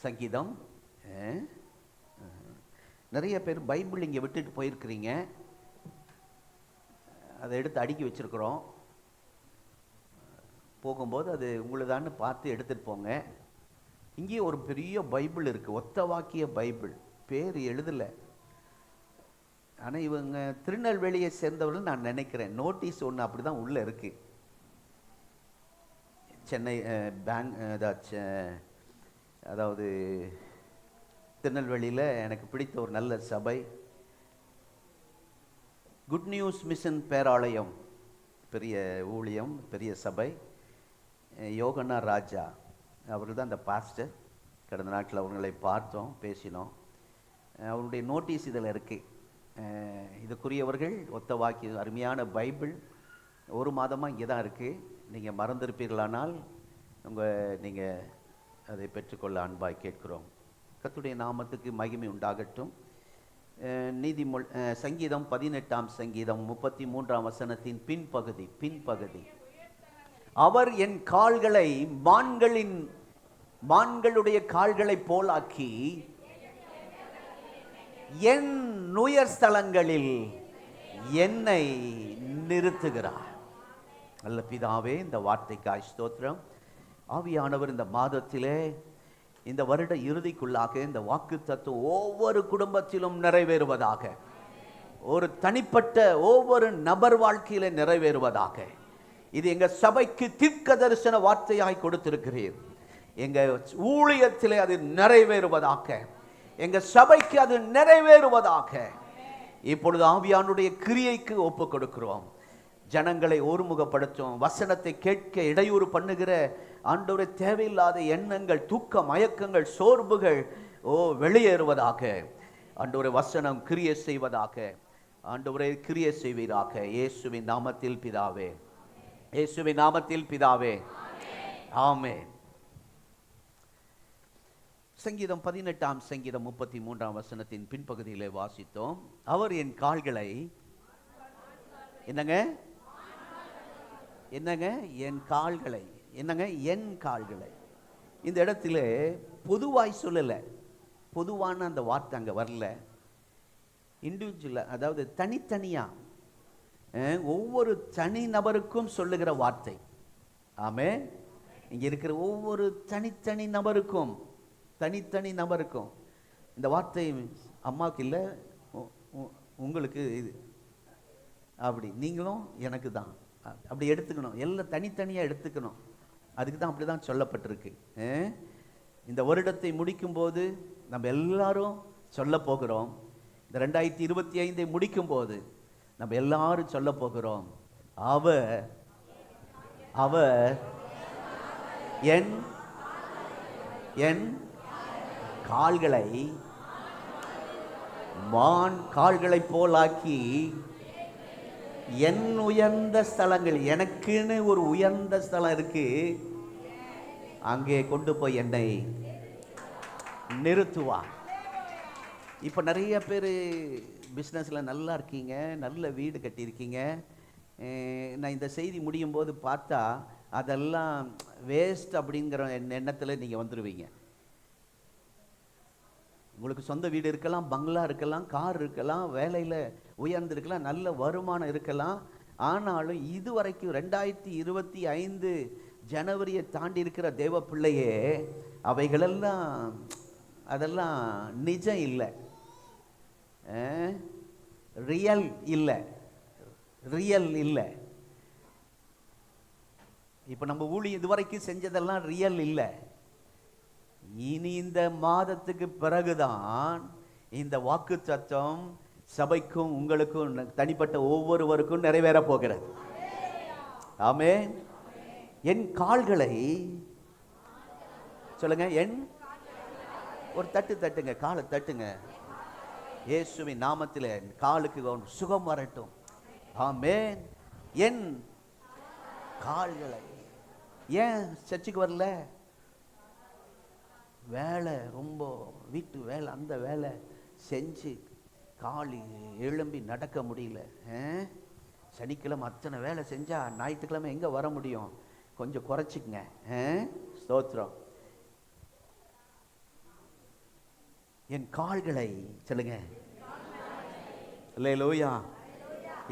சங்கீதம். நிறைய பேர் பைபிள் இங்கே விட்டுட்டு போயிருக்கிறீங்க. அதை எடுத்து அடுக்கி வச்சிருக்கிறோம். போகும்போது அது உங்களுதான்னு பார்த்து எடுத்துகிட்டு போங்க. இங்கே ஒரு பெரிய பைபிள் இருக்குது, ஒத்த வாக்கிய பைபிள். பேர் எழுதலை, ஆனால் இவங்க திருநெல்வேலியை சேர்ந்தவர்கள் நான் நினைக்கிறேன். நோட்டீஸ் ஒன்று அப்படி தான் உள்ளே இருக்குது. சென்னை பேங்க் அதாவது திருநெல்வேலியில் எனக்கு பிடித்த ஒரு நல்ல சபை குட் நியூஸ் மிஷன் பேராலயம், பெரிய ஊழியம், பெரிய சபை. யோகன்னா ராஜா அவர்கள் தான் அந்த பாஸ்டர். கடந்த நாட்டில் அவங்களை பார்த்தோம், பேசினோம். அவருடைய நோட்டீஸ் இதில் இருக்குது. இதுக்குரியவர்கள் ஒத்த வாக்கிய அருமையான பைபிள் ஒரு மாதமாக இங்கே தான் இருக்குது. நீங்கள் மறந்திருப்பீர்களானால் நீங்கள் அதை பெற்றுக்கொள்ள அன்பாய் கேட்கிறோம். கர்த்தருடைய நாமத்துக்கு மகிமை உண்டாகட்டும். நீதிமொழி சங்கீதம் 18ஆம் சங்கீதம் 33ஆம் வசனத்தின் பின்பகுதி. அவர் என் கால்களை மான்களுடைய கால்களை போலாக்கி என் உயர் ஸ்தலங்களில் என்னை நிறுத்துகிறார். நல்ல பிதாவே, இந்த வார்த்தைக்காய் ஸ்தோத்திரம். ஆவியானவர் இந்த மாதத்திலே, இந்த வருட இறுதிக்குள்ளாக இந்த வாக்குத்தத்தம் ஒவ்வொரு குடும்பத்திலும் நிறைவேறுவதாக, ஒரு தனிப்பட்ட ஒவ்வொரு நபர் வாழ்க்கையில நிறைவேறுவதாக. இது எங்க சபைக்கு தீர்க்க தரிசன வார்த்தையாய் கொடுத்திருக்கிறீர். எங்க ஊழியத்திலே அது நிறைவேறுவதாக, எங்க சபைக்கு அது நிறைவேறுவதாக. இப்பொழுது ஆவியானுடைய கிரியைக்கு ஒப்பு கொடுக்கிறோம். ஜனங்களை ஒருமுகப்படுத்தும், வசனத்தை கேட்க இடையூறு பண்ணுகிற ஆண்டவரே தேவையில்லாத எண்ணங்கள், தூக்க மயக்கங்கள், சோர்வுகள் வெளியேறுவதாக. ஆண்டவரே வசனம் கிரியை செய்வதாக. ஆண்டவரே கிரியை செய்வீராக. இயேசுவின் நாமத்தில் பிதாவே, இயேசுவின் நாமத்தில் பிதாவே, ஆமென். சங்கீதம் 18ஆம் சங்கீதம் 33ஆம் வசனத்தின் பின்பகுதியிலே வாசித்தோம். அவர் என் கால்களை என்னங்க என் கால்களை என் கால்களை. இந்த இடத்துல பொதுவாய் சொல்லலை, பொதுவான அந்த வார்த்தை அங்கே வரல. இண்டிவிஜுவலாக, அதாவது தனித்தனியா ஒவ்வொரு தனி நபருக்கும் சொல்லுகிற வார்த்தை. ஆமென். இங்கே இருக்கிற ஒவ்வொரு தனித்தனி நபருக்கும் இந்த வார்த்தை அம்மாவுக்கு இல்லை, உங்களுக்கு இது அப்படி, நீங்களும் எனக்கு தான் அப்படி எடுத்துக்கணும். எல்லாம் தனித்தனியாக எடுத்துக்கணும். அதுக்கு தான் அப்படி தான் சொல்லப்பட்டிருக்கு. இந்த வருடத்தை முடிக்கும்போது நம்ம எல்லாரும் சொல்ல போகிறோம். இந்த 2025 முடிக்கும் போது நம்ம எல்லாரும் சொல்ல போகிறோம், அவர் என் கால்களை மான் கால்களை போலாக்கி என் உயர்ந்த ஸ்தலங்கள், எனக்குன்னு ஒரு உயர்ந்த ஸ்தலம் இருக்கு, அங்கே கொண்டு போய் என்னை நிறுத்துவார். இப்போ நிறைய பேர் பிஸ்னஸில் நல்லா இருக்கீங்க, நல்ல வீடு கட்டியிருக்கீங்க. நான் இந்த செய்தி முடியும் போது பார்த்தா அதெல்லாம் வேஸ்ட் அப்படிங்கிற எண்ணத்தில் நீங்கள் வந்துடுவீங்க. உங்களுக்கு சொந்த வீடு இருக்கலாம், பங்களா இருக்கலாம், கார் இருக்கலாம், வேலையில் உயர்ந்திருக்கலாம், நல்ல வருமானம் இருக்கலாம். ஆனாலும் இதுவரைக்கும் 2025 ஜனவரியை தாண்டி இருக்கிற தேவ பிள்ளையே, அதெல்லாம் நிஜம் இல்லை, ரியல் இல்லை. இப்போ நம்ம ஊழியம் இதுவரைக்கும் செஞ்சதெல்லாம் ரியல் இல்லை. இனி இந்த மாதத்துக்கு பிறகுதான் இந்த வாக்குத்தத்தம் சபைக்கும் உங்களுக்கும் தனிப்பட்ட ஒவ்வொருவருக்கும் நிறைவேற போகிறது. ஆமென். என் கால்களை சொல்லுங்க, ஒரு தட்டுங்க, காலை தட்டுங்க. இயேசுவின் நாமத்தில் காலுக்கு சுகம் வரட்டும். ஆமென். என் கால்களை. ஏன் சர்ச்சுக்கு வரல? வேலை, ரொம்ப வீட்டு வேலை, அந்த வேலை செஞ்சு காலி எழும்பி நடக்க முடியல. சனிக்கிழமை அத்தனை வேலை செஞ்சால் ஞாயிற்றுக்கிழமை எங்கே வர முடியும்? கொஞ்சம் குறைச்சிக்கங்க. ஸ்தோத்திரம். என் கால்களை சொல்லுங்க, அல்லேலூயா,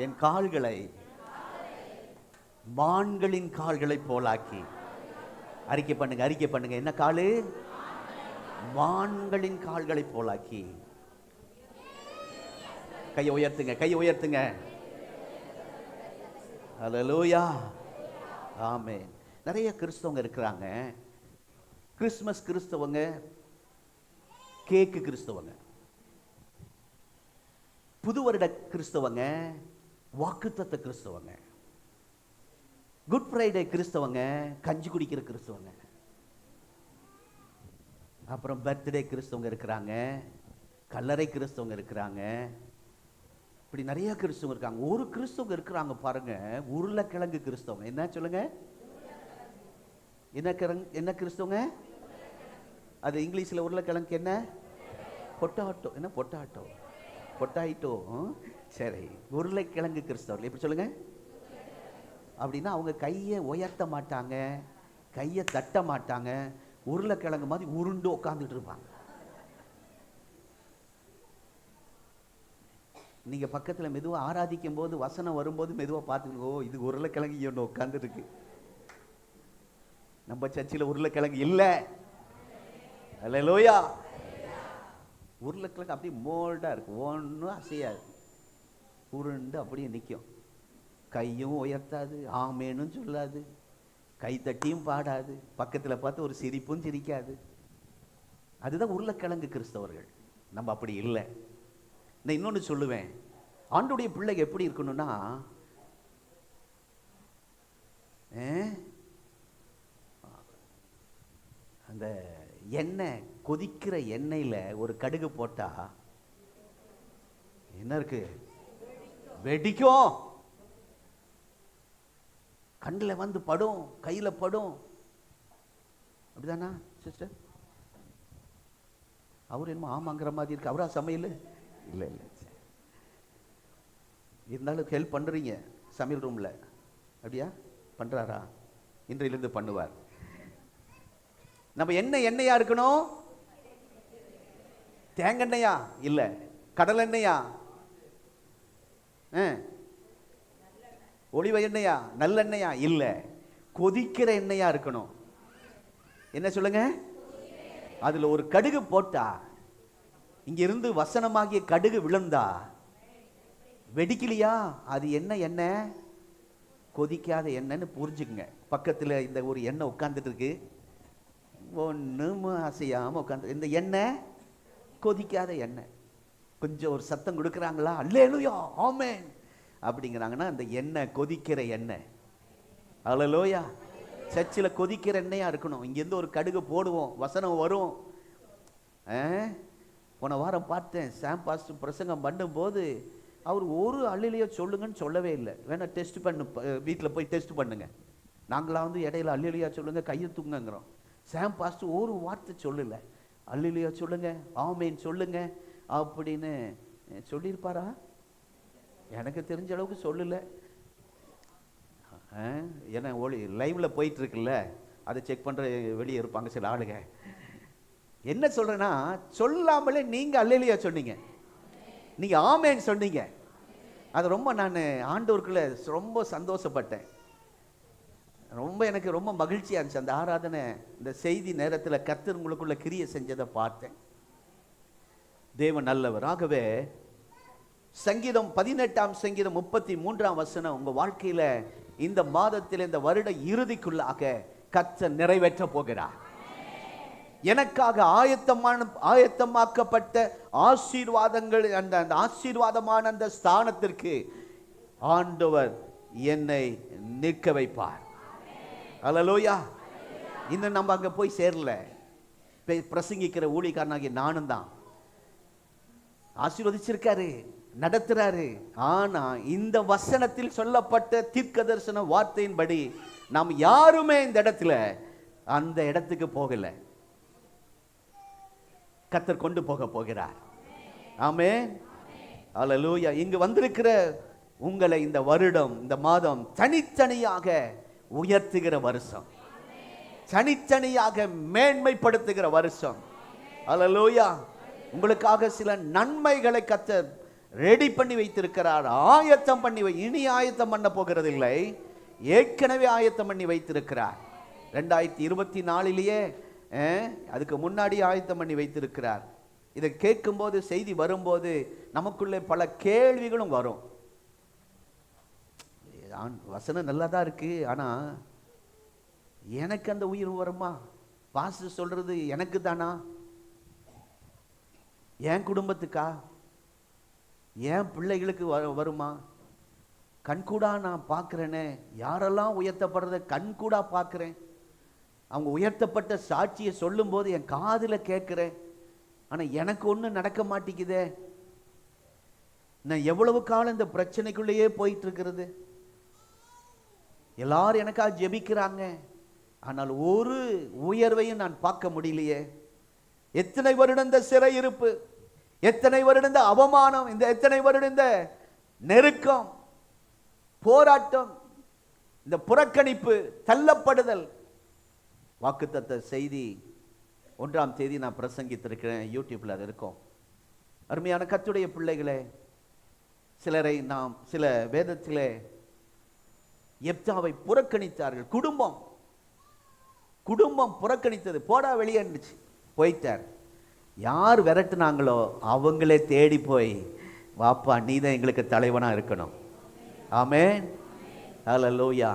என் கால்களை மான்களின் கால்களை போலாக்கி. அறிக்கை பண்ணுங்க, அறிக்கை பண்ணுங்க. என்ன காலு? மான்களின் கால்களை போலாக்கி. கையை உயர்த்துங்க, கையை உயர்த்துங்க. அல்லேலூயா, ஆமென். நிறைய கிறிஸ்தவங்க இருக்கிறாங்க. கிறிஸ்மஸ் கிறிஸ்தவங்க, கேக்கு கிறிஸ்தவங்க, புது வருட கிறிஸ்தவங்க, வாக்குத்தத்த கிறிஸ்தவங்க, குட் ஃப்ரைடே கிறிஸ்தவங்க, கஞ்சி குடிக்கிற கிறிஸ்தவங்க, அப்புறம் பர்த்டே கிறிஸ்தவங்க இருக்கிறாங்க, கல்லறை கிறிஸ்தவங்க இருக்கிறாங்க. இப்படி நிறைய கிறிஸ்தவங்க இருக்காங்க. ஒரு கிறிஸ்தவங்க இருக்கிறாங்க பாருங்க, உருளைக்கிழங்கு கிறிஸ்தவங்க. என்ன சொல்லுங்க? என்ன கிறிஸ்தவங்க? அது இங்கிலீஷ்ல உருளைக்கிழங்கு என்ன? பொட்டாட்டோ. என்ன பொட்டாட்டோ? பொட்டாட்டோ. சரி, உருளைக்கிழங்கு கிறிஸ்தவர்கள் எப்படி சொல்லுங்க? அப்படின்னா அவங்க கையை உயர்த்த மாட்டாங்க, கையை தட்ட மாட்டாங்க, உருளைக்கிழங்கு மாதிரி உருண்டு உட்காந்துட்டு இருப்பாங்க. நீங்க பக்கத்துல மெதுவா ஆராதிக்கும் போது வசனம் வரும்போது மெதுவா பார்த்துக்கோ, இது உருளைக்கிழங்கு ஒன்று உட்கார்ந்து இருக்கு. நம்ம சர்ச்சில் உருளைக்கிழங்கு இல்லை. அல்லேலூயா. உருளைக்கிழங்கு அப்படியே மோல்டா இருக்கு, ஒன்றும் அசையாது, உருண்டு அப்படியே நிற்கும். கையும் உயர்த்தாது, ஆமேனும் சொல்லாது, கை தட்டியும் பாடாது, பக்கத்தில் பார்த்து ஒரு சிரிப்பும் சிரிக்காது. அதுதான் உருளைக்கிழங்கு கிறிஸ்தவர்கள். நம்ம அப்படி இல்லை. நான் இன்னொன்று சொல்லுவேன், ஆண்டோடைய பிள்ளைங்க எப்படி இருக்கணும்னா, அந்த எண்ணெய் கொதிக்கிற எண்ணெயில் ஒரு கடுகு போட்டா என்ன இருக்கு? வெடிக்கும். கண்ணில் வந்து படும், கையில் படும். அப்படிதானா சிஸ்டர்? அவர் என்னமோ ஆமாங்கிற மாதிரி இருக்கு. அவரா சமையல்? இல்லை இல்லை, இருந்தாலும் ஹெல்ப் பண்ணுறீங்க சமையல் ரூமில். அப்படியா? பண்ணுறாரா? இன்றையிலிருந்து பண்ணுவார். நம்ம எண்ணெயா இருக்கணும்? தேங்கெண்ணெயா? இல்லை. கடல் எண்ணெயா? ஒளிவ எண்ணெயா? நல்லெண்ணெயா? இல்லை. கொதிக்கிற எண்ணெயா இருக்கணும். என்ன சொல்லுங்க? அதுல ஒரு கடுகு போட்டா, இங்கிருந்து வசனமாகிய கடுகு விழுந்தா வெடிக்கலையா? அது என்ன எண்ணெய்? கொதிக்காத எண்ணெய்ன்னு புரிஞ்சுக்குங்க. பக்கத்தில் இந்த ஒரு எண்ணெய் உட்காந்துட்டு இருக்கு, ஒன்றும் அசையாமல் உட்காந்து. இந்த எண்ணெய் கொதிக்காத எண்ணெய். கொஞ்சம் ஒரு சத்தம் கொடுக்குறாங்களா, அல்லேலூயா ஆமென் அப்படிங்கிறாங்கன்னா அந்த எண்ணெய் கொதிக்கிற எண்ணெய். அல்லேலூயா. சர்ச்சில் கொதிக்கிற எண்ணெயா இருக்கணும். இங்கேருந்து ஒரு கடுகு போடுவோம், வசனம் வரும். போன வாரம் பார்த்தேன், சாம் பாஸ்டர் பிரசங்கம் பண்ணும்போது அவர் ஒரு அல்லேலூயா சொல்லுங்கன்னு சொல்லவே இல்லை. வேணா டெஸ்ட் பண்ணு, வீட்டில் போய் டெஸ்ட் பண்ணுங்க. நாங்களாம் வந்து இடையில அல்லேலூயா சொல்லுங்க கையை தூங்குங்கிறோம். சாம் பாஸ்டர் ஒரு வார்த்தை சொல்லலை, அல்லேலூயா சொல்லுங்க ஆமென் சொல்லுங்க அப்படின்னு சொல்லியிருப்பாரா? எனக்கு தெரிஞ்ச அளவுக்கு சொல்லலை. ஏன்னா ஒளி லைவ்ல போயிட்டு இருக்குல்ல, அதை செக் பண்ற வெளியே இருப்பாங்க சில ஆளுங்க. என்ன சொல்றேன்னா, சொல்லாமலே நீங்க அல்லேலூயா சொன்னீங்க, நீங்க ஆமென் சொன்னீங்க. அது ரொம்ப நான் ஆண்டவருக்குள்ள ரொம்ப சந்தோஷப்பட்டேன். ரொம்ப எனக்கு ரொம்ப மகிழ்ச்சியா இருந்துச்சு அந்த ஆராதனை. இந்த செய்தி நேரத்தில் கர்த்தர் உங்களுக்குள்ள கிரியை செஞ்சதை பார்த்தேன். தேவன் நல்லவர். ஆகவே சங்கீதம் 18ஆம் சங்கீதம் 33ஆம் வசனம் உங்க வாழ்க்கையில இந்த மாதத்தில் இந்த வருட இறுதிக்குள்ளாக கர்த்தர் நிறைவேற்ற போகிறார். எனக்காக ஆயத்தமாக்கப்பட்ட ஆசீர்வாதங்கள், அந்த ஆசீர்வாதமான அந்த ஸ்தானத்திற்கு ஆண்டவர் என்னை நிற்க வைப்பார். அல்லேலூயா. இன்னும் நம்ம அங்க போய் சேரல. பிரசங்கிக்கிற ஊழியக்காரனாகிய நானும் தான். ஆசீர்வதிச்சிருக்காரு, நடத்துறாரு. ஆனா இந்த வசனத்தில் சொல்லப்பட்ட தீர்க்க தரிசன வார்த்தையின்படி நாம் யாருமே இந்த இடத்துல அந்த இடத்துக்கு போகல. கர்த்தர் கொண்டு போக போகிறார். ஆமென். அல்லேலூயா. இங்கு வந்திருக்கிற உங்களை இந்த வருடம், இந்த மாதம் தனித்தனியாக உயர்த்துகிற வருஷம், தனித்தனியாக மேன்மைப்படுத்துகிற வருஷம். அல்லேலூயா. உங்களுக்காக சில நன்மைகளை கர்த்தர் ரெடி பண்ணி வைத்திருக்கிறார். ஆயத்தம் பண்ணி இனி ஆயத்தம் பண்ண போகிறது இல்லை, ஏற்கனவே ஆயத்தம் பண்ணி வைத்திருக்கிறார். 2024 அதுக்கு முன்னாடி ஆயத்தம் பண்ணி வைத்திருக்கிறார். இதை கேட்கும்போது, செய்தி வரும்போது நமக்குள்ளே பல கேள்விகளும் வரும். வசனம் நல்லா தான் இருக்கு, ஆனா எனக்கு அந்த உயிர் வருமா? பாஸ்டர் சொல்றது எனக்கு தானா? என் குடும்பத்துக்கா? என் பிள்ளைகளுக்கு வருமா? கண்கூடா நான் பார்க்கிறேனே, யாரெல்லாம் உயர்த்தப்படுறத கண்கூடா பார்க்கிறேன். அவங்க உயர்த்தப்பட்ட சாட்சியை சொல்லும் போது என் காதுல கேட்கிறேன். ஆனா எனக்கு ஒன்றும் நடக்க மாட்டேங்குதே. நான் எவ்வளவு காலம் இந்த பிரச்சனைக்குள்ளேயே போயிட்டு இருக்கிறது. எல்லாரும் எனக்காக ஜெபிக்கிறாங்க, ஆனால் ஒரு உயர்வையும் நான் பார்க்க முடியலையே. எத்தனை வருடம் இந்த சிறையிருப்பு, எத்தனை வருடம் இந்த அவமானம், இந்த எத்தனை வருடம் இந்த நெருக்கம், போராட்டம், இந்த புறக்கணிப்பு, தள்ளப்படுதல். வாக்குத்தத்த செய்தி 1ஆம் தேதி நான் பிரசங்கித்திருக்கிறேன், யூடியூப்ல அது இருக்கும். அருமையான கர்த்தருடைய பிள்ளைகளே, சிலரை நாம் சில வேதத்திலே எப்தாவை புறக்கணித்தார்கள். குடும்பம் புறக்கணித்தது. போடா வெளியேண்டுச்சு, போயிட்டார். யார் விரட்டுனாங்களோ அவங்களே தேடி போய், வாப்பா நீ தான் எங்களுக்கு தலைவனா இருக்கணும். ஆமென், ஹல்லேலூயா,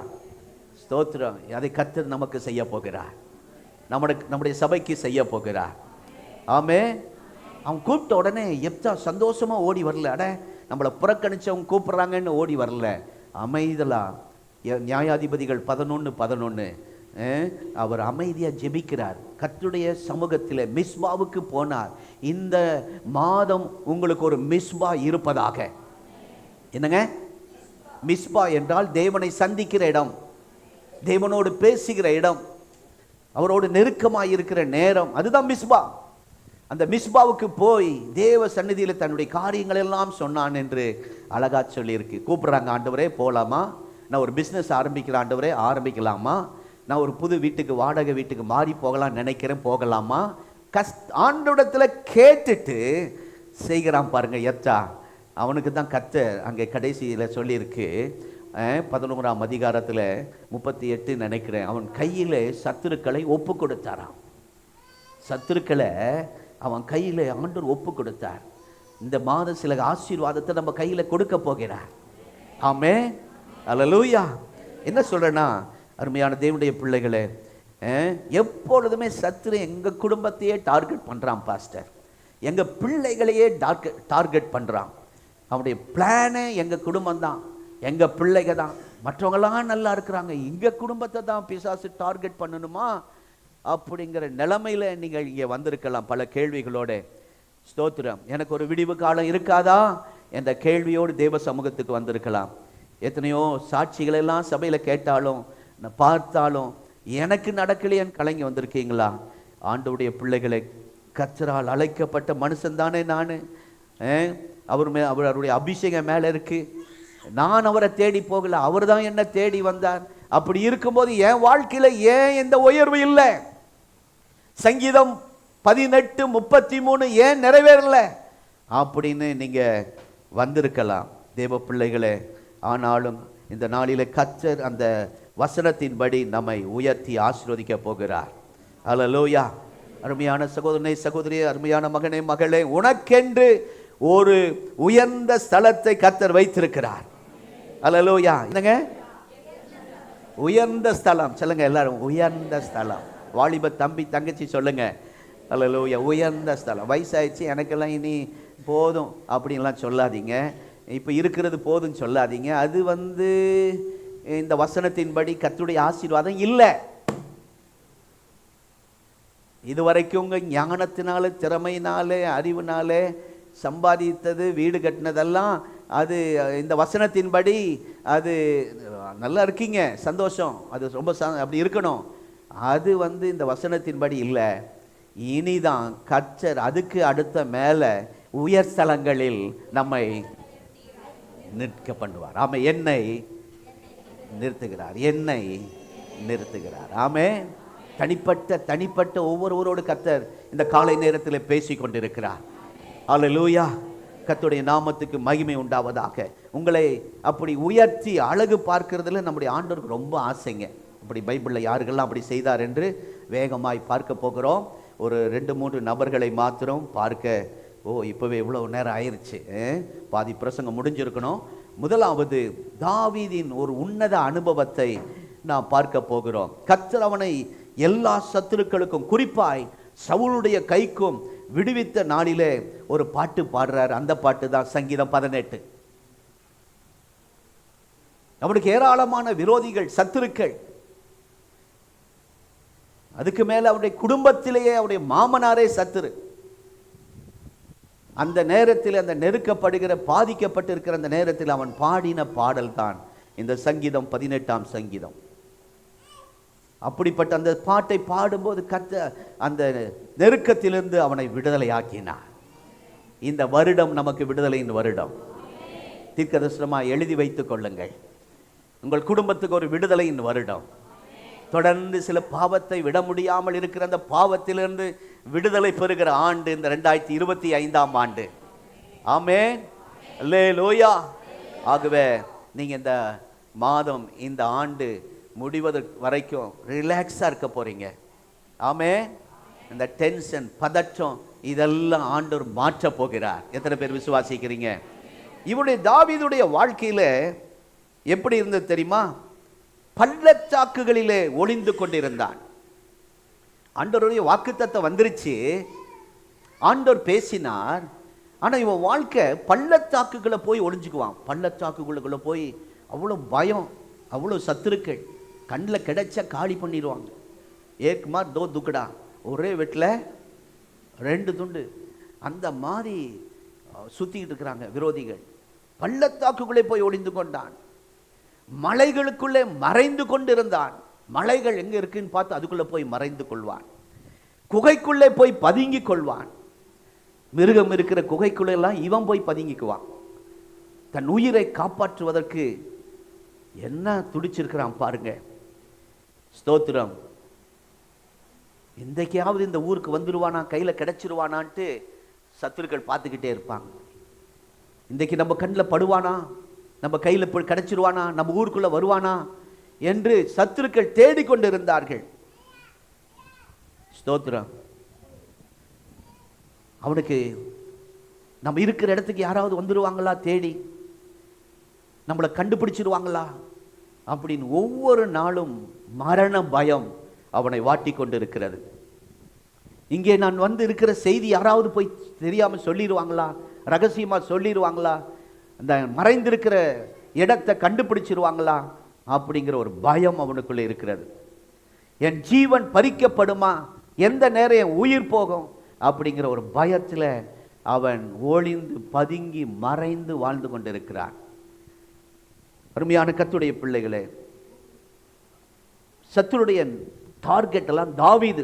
ஸ்தோத்திரம். அதை கர்த்தர் நமக்கு செய்ய போகிறார், நம்முடைய சபைக்கு செய்ய போகிறார். ஆமென். அவன் கூப்பிட்ட உடனே எப்தா சந்தோஷமா ஓடி வரல. அட நம்மளை புறக்கணிச்சவங்க கூப்பிடுறாங்கன்னு ஓடி வரல. அமைதலா நியாயாதிபதிகள் 11:11 அவர் அமைதியா ஜெபிக்கிறார். கர்த்தருடைய சமூகத்தில் மிஸ்பாவுக்கு போனார். இந்த மாதம் உங்களுக்கு ஒரு மிஸ்பா இருப்பதாக. என்னங்க மிஸ்பா என்றால்? தேவனை சந்திக்கிற இடம், தேவனோடு பேசுகிற இடம், அவரோடு நெருக்கமாக இருக்கிற நேரம், அதுதான் மிஸ்பா. அந்த மிஸ்பாவுக்கு போய் தேவ சந்நிதியில் தன்னுடைய காரியங்கள் எல்லாம் சொன்னான் என்று அழகா சொல்லியிருக்கு. கூப்பிடுறாங்க, ஆண்டவரே போகலாமா? நான் ஒரு பிஸ்னஸ் ஆரம்பிக்கிறேன் ஆண்டவரே, ஆரம்பிக்கலாமா? நான் ஒரு புது வீட்டுக்கு, வாடகை வீட்டுக்கு மாறி போகலாம் நினைக்கிறேன், போகலாமா? ஆண்டவரிடத்தில் கேட்டுட்டு செய்கிறான் பாருங்க எத்தா. அவனுக்கு தான் கர்த்தர் அங்கே கடைசியில் சொல்லியிருக்கு 11ஆம் அதிகாரத்தில் 38 நினைக்கிறேன். அவன் கையில் சத்துருக்களை ஒப்பு கொடுத்தாராம். சத்துருக்களை அவன் கையில் ஆண்டவர் ஒப்பு கொடுத்தார். இந்த மாதம் சில ஆசீர்வாதத்தை நம்ம கையில் கொடுக்க போகிறார். ஆமென், அல்லேலூயா. என்ன சொல்றேன்னா, அருமையான தேவனுடைய பிள்ளைகளே, எப்பொழுதுமே சத்துரு எங்க குடும்பத்தையே டார்கெட் பண்றான் பாஸ்டர், எங்க பிள்ளைகளையே டார்கெட் பண்றான். அவனுடைய பிளானே எங்க குடும்பம் தான், எங்க பிள்ளைங்க தான். மற்றவங்களாம் நல்லா இருக்கிறாங்க, எங்க குடும்பத்தை தான் பிசாசு டார்கெட் பண்ணணுமா அப்படிங்கிற நிலைமையில நீங்கள் இங்கே வந்திருக்கலாம் பல கேள்விகளோட. ஸ்தோத்திரம். எனக்கு ஒரு விடிவு காலம் இருக்காதா என்ற கேள்வியோடு தேவ சமூகத்துக்கு வந்திருக்கலாம். எத்தனையோ சாட்சிகள் எல்லாம் சபையில கேட்டாலும் பார்த்தாலும் எனக்கு நடக்கலையேன்னு கலங்கி வந்திருக்கீங்களா? ஆண்டவருடைய பிள்ளைகளை, கர்த்தரால் அழைக்கப்பட்ட மனுஷன் தானே நான். அவருடைய அபிஷேகம் மேல இருக்கு. நான் அவரை தேடி போகல, அவர் தான் என்ன தேடி வந்தார். அப்படி இருக்கும்போது என் வாழ்க்கையில ஏன் எந்த உயர்வு இல்லை? சங்கீதம் 18:33 ஏன் நிறைவேறல அப்படின்னு நீங்க வந்திருக்கலாம் தேவ பிள்ளைகளே. ஆனாலும் இந்த நாளில கர்த்தர் அந்த வசனத்தின்படி நம்மை உயர்த்தி ஆசீர்வதிக்க போகிறார். அல்லேலூயா. அருமையான சகோதரனே, சகோதரியே, அருமையான மகனே, மகளே, உனக்கென்று ஒரு உயர்ந்த ஸ்தலத்தை கர்த்தர் வைத்திருக்கிறார். அல்லேலூயா. என்னங்க உயர்ந்த ஸ்தலம்? சொல்லுங்க எல்லாரும், உயர்ந்த ஸ்தலம். வாலிப தம்பி தங்கச்சி சொல்லுங்க, அல்லேலூயா. உயர்ந்த ஸ்தலம். வயசாயிடுச்சு எனக்கெல்லாம் இனி போதும் அப்படின்லாம் சொல்லாதீங்க. இப்போ இருக்கிறது போதும்னு சொல்லாதீங்க. அது இந்த வசனத்தின்படி கர்த்தருடைய ஆசீர்வாதம் இல்லை. இதுவரைக்கும் உங்க ஞானத்தினால, திறமையினாலே, அறிவுனாலே சம்பாதித்தது, வீடு கட்டினதெல்லாம் அது இந்த வசனத்தின்படி அது நல்லா இருக்கீங்க, சந்தோஷம், அது ரொம்ப அப்படி இருக்கணும். அது இந்த வசனத்தின்படி இல்லை. இனிதான் கர்த்தர் அதுக்கு அடுத்த மேல உயர் ஸ்தலங்களில் நம்மை நிற்க பண்ணுவார். ஆமே, என்னை நிறுத்துகிறார், என்னை நிறுத்துகிறார். ஆமே, தனிப்பட்ட ஒவ்வொருவரோடு கர்த்தர் இந்த காலை நேரத்தில் பேசி கொண்டிருக்கிறார். அல்லேலூயா. கர்த்தருடைய நாமத்துக்கு மகிமை உண்டாவதாக. உங்களை அப்படி உயர்த்தி அழகு பார்க்கிறதுல நம்முடைய ஆண்டவருக்கு ரொம்ப ஆசைங்க. அப்படி பைபிளில் யாருக்கெல்லாம் அப்படி செய்தார் என்று வேகமாய் பார்க்க போகிறோம். ஒரு 2-3 நபர்களை மாத்திரம் பார்க்க. இப்போவே இவ்வளவு நேரம் ஆயிடுச்சு, பாதி பிரசங்கம் முடிஞ்சிருக்கணும். முதலாவது தாவீதின் ஒரு உன்னத அனுபவத்தை நாம் பார்க்க போகிறோம். கர்த்தர் அவனை எல்லா சத்துருக்களுக்கும், குறிப்பாய் சவுலுடைய கைக்கும் விடுவித்த நாளிலே ஒரு பாட்டு பாடுறார். அந்த பாட்டு தான் சங்கீதம் 18. அவனுக்கு ஏராளமான விரோதிகள், சத்துருக்கள். அதுக்கு மேல அவருடைய குடும்பத்திலேயே அவருடைய மாமனாரே சத்துரு. அந்த நேரத்தில், அந்த நெருக்கப்படுகிற, பாதிக்கப்பட்டிருக்கிற அந்த நேரத்தில் அவன் பாடின பாடல் தான் இந்த சங்கீதம் 18ஆம் சங்கீதம். அப்படிப்பட்ட அந்த பாட்டை பாடும்போது கர்த்தர் அந்த நெருக்கத்திலிருந்து அவனை விடுதலை ஆக்கினார். இந்த வருடம் நமக்கு விடுதலையின் வருடம். தீர்க்கதரிசனமாக எழுதி வைத்துக் கொள்ளுங்கள். உங்கள் குடும்பத்துக்கு ஒரு விடுதலையின் வருடம். தொடர்ந்து சில பாவத்தை விட முடியாமல் இருக்கிற அந்த பாவத்திலிருந்து விடுதலை பெறுகிற ஆண்டு இந்த 2025ஆம் ஆண்டு. ஆமென், அல்லேலூயா. ஆகவே நீங்க இந்த மாதம், இந்த ஆண்டு முடிவதற்கு வரைக்கும் ரிலாக்ஸாக இருக்க போறீங்க. ஆமென். இந்த டென்ஷன், பதற்றம் இதெல்லாம் ஆண்டவர் மாற்ற போகிறார். எத்தனை பேர் விசுவாசிக்கிறீங்க? இவருடைய தாவீதுடைய வாழ்க்கையில எப்படி இருந்தது தெரியுமா? பள்ளச்சாக்குகளிலே ஒளிந்து கொண்டிருந்தான். ஆண்டவருடைய வாக்குத்தத்தம் வந்துருச்சு, ஆண்டவர் பேசினார். ஆனா இவன் வாழ்க்கை பள்ளச்சாக்குகளை போய் ஒளிஞ்சுக்குவான். பள்ளச்சாக்குகளுக்குள்ள போய் அவ்வளோ பயம், அவ்வளோ சத்துருக்கள், கண்ணில் கிடைச்சா காலி பண்ணிடுவாங்க. ஏக்குமா தோ துக்கடா, ஒரே வீட்டில் 2 துண்டு, அந்த மாதிரி சுத்திக்கிட்டு இருக்கிறாங்க விரோதிகள். பள்ளத்தாக்குள்ளே போய் ஒளிந்து கொண்டான். மலைகளுக்குள்ளே மறைந்து கொண்டிருந்தான். மலைகள் எங்க இருக்குன்னு பார்த்து அதுக்குள்ளே போய் மறைந்து கொள்வான். குகைக்குள்ளே போய் பதுங்கி கொள்வான். மிருகம் இருக்கிற குகைக்குள்ளே எல்லாம் இவன் போய் பதுங்கிக்குவான். தன் உயிரை காப்பாற்றுவதற்கு என்ன துடிச்சிருக்கிறான் பாருங்க. ஸ்தோத்திரம். இன்றைக்காவது இந்த ஊருக்கு வந்துடுவானா, கையில் கிடைச்சிருவானான்ட்டு சத்துருக்கள் பார்த்துக்கிட்டே இருப்பாங்க. இன்றைக்கு நம்ம கண்ணில் படுவானா, நம்ம கையில் கிடைச்சிருவானா, நம்ம ஊருக்குள்ள வருவானா என்று சத்துருக்கள் தேடிக்கொண்டு இருந்தார்கள். ஸ்தோத்திரம். அவனுக்கு நம்ம இருக்கிற இடத்துக்கு யாராவது வந்துடுவாங்களா தேடி, நம்மளை கண்டுபிடிச்சிருவாங்களா அப்படின்னு ஒவ்வொரு நாளும் மரண பயம் அவனை வாட்டி கொண்டு இருக்கிறது. இங்கே நான் வந்து இருக்கிற செய்தி யாராவது போய் தெரியாம சொல்லிடுவாங்களா, ரகசியமா சொல்லிடுவாங்களா, அந்த மறைந்திருக்கிற இடத்தை கண்டுபிடிச்சிருவாங்களா அப்படிங்கிற ஒரு பயம் அவனுக்குள்ளே இருக்கிறது. என் ஜீவன் பறிக்கப்படுமா, எந்த நேரம் என் உயிர் போகும் அப்படிங்கிற ஒரு பயத்தில் அவன் ஒளிந்து பதுங்கி மறைந்து வாழ்ந்து கொண்டிருக்கிறான். அருமையான கர்த்தருடைய பிள்ளைகளே, சத்துருடைய டார்கெட் எல்லாம் தாவீது.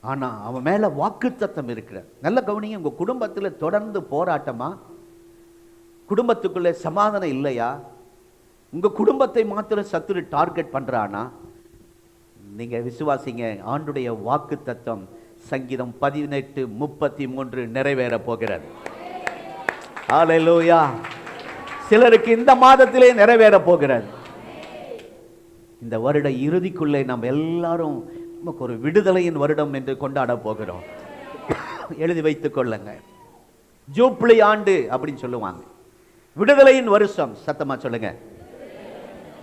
ஆனா அவன் மேல வாக்குத்தத்தம் இருக்கிற. நல்ல கவனிங்க, உங்க குடும்பத்தில் தொடர்ந்து போராட்டமா, குடும்பத்துக்குள்ளே சமாதானம் இல்லையா, உங்க குடும்பத்தை மாத்திரம் சத்துரு டார்கெட் பண்றானா, நீங்க விசுவாசிங்க, ஆண்டுடைய வாக்குத்தத்தம் சங்கீதம் 18:33 நிறைவேற போகிறது. ஹல்லேலூயா. சிலருக்கு இந்த மாதத்திலே நிறைவேற போகிறது. இந்த வருட இறுதிக்குள்ளே நாம் எல்லாரும் நமக்கு ஒரு விடுதலையின் வருடம் என்று கொண்டாட போகிறோம். எழுதி வைத்துக் கொள்ளுங்க. ஜூப்ளி ஆண்டு அப்படின்னு சொல்லுவாங்க. விடுதலையின் வருஷம். சத்தமா சொல்லுங்க,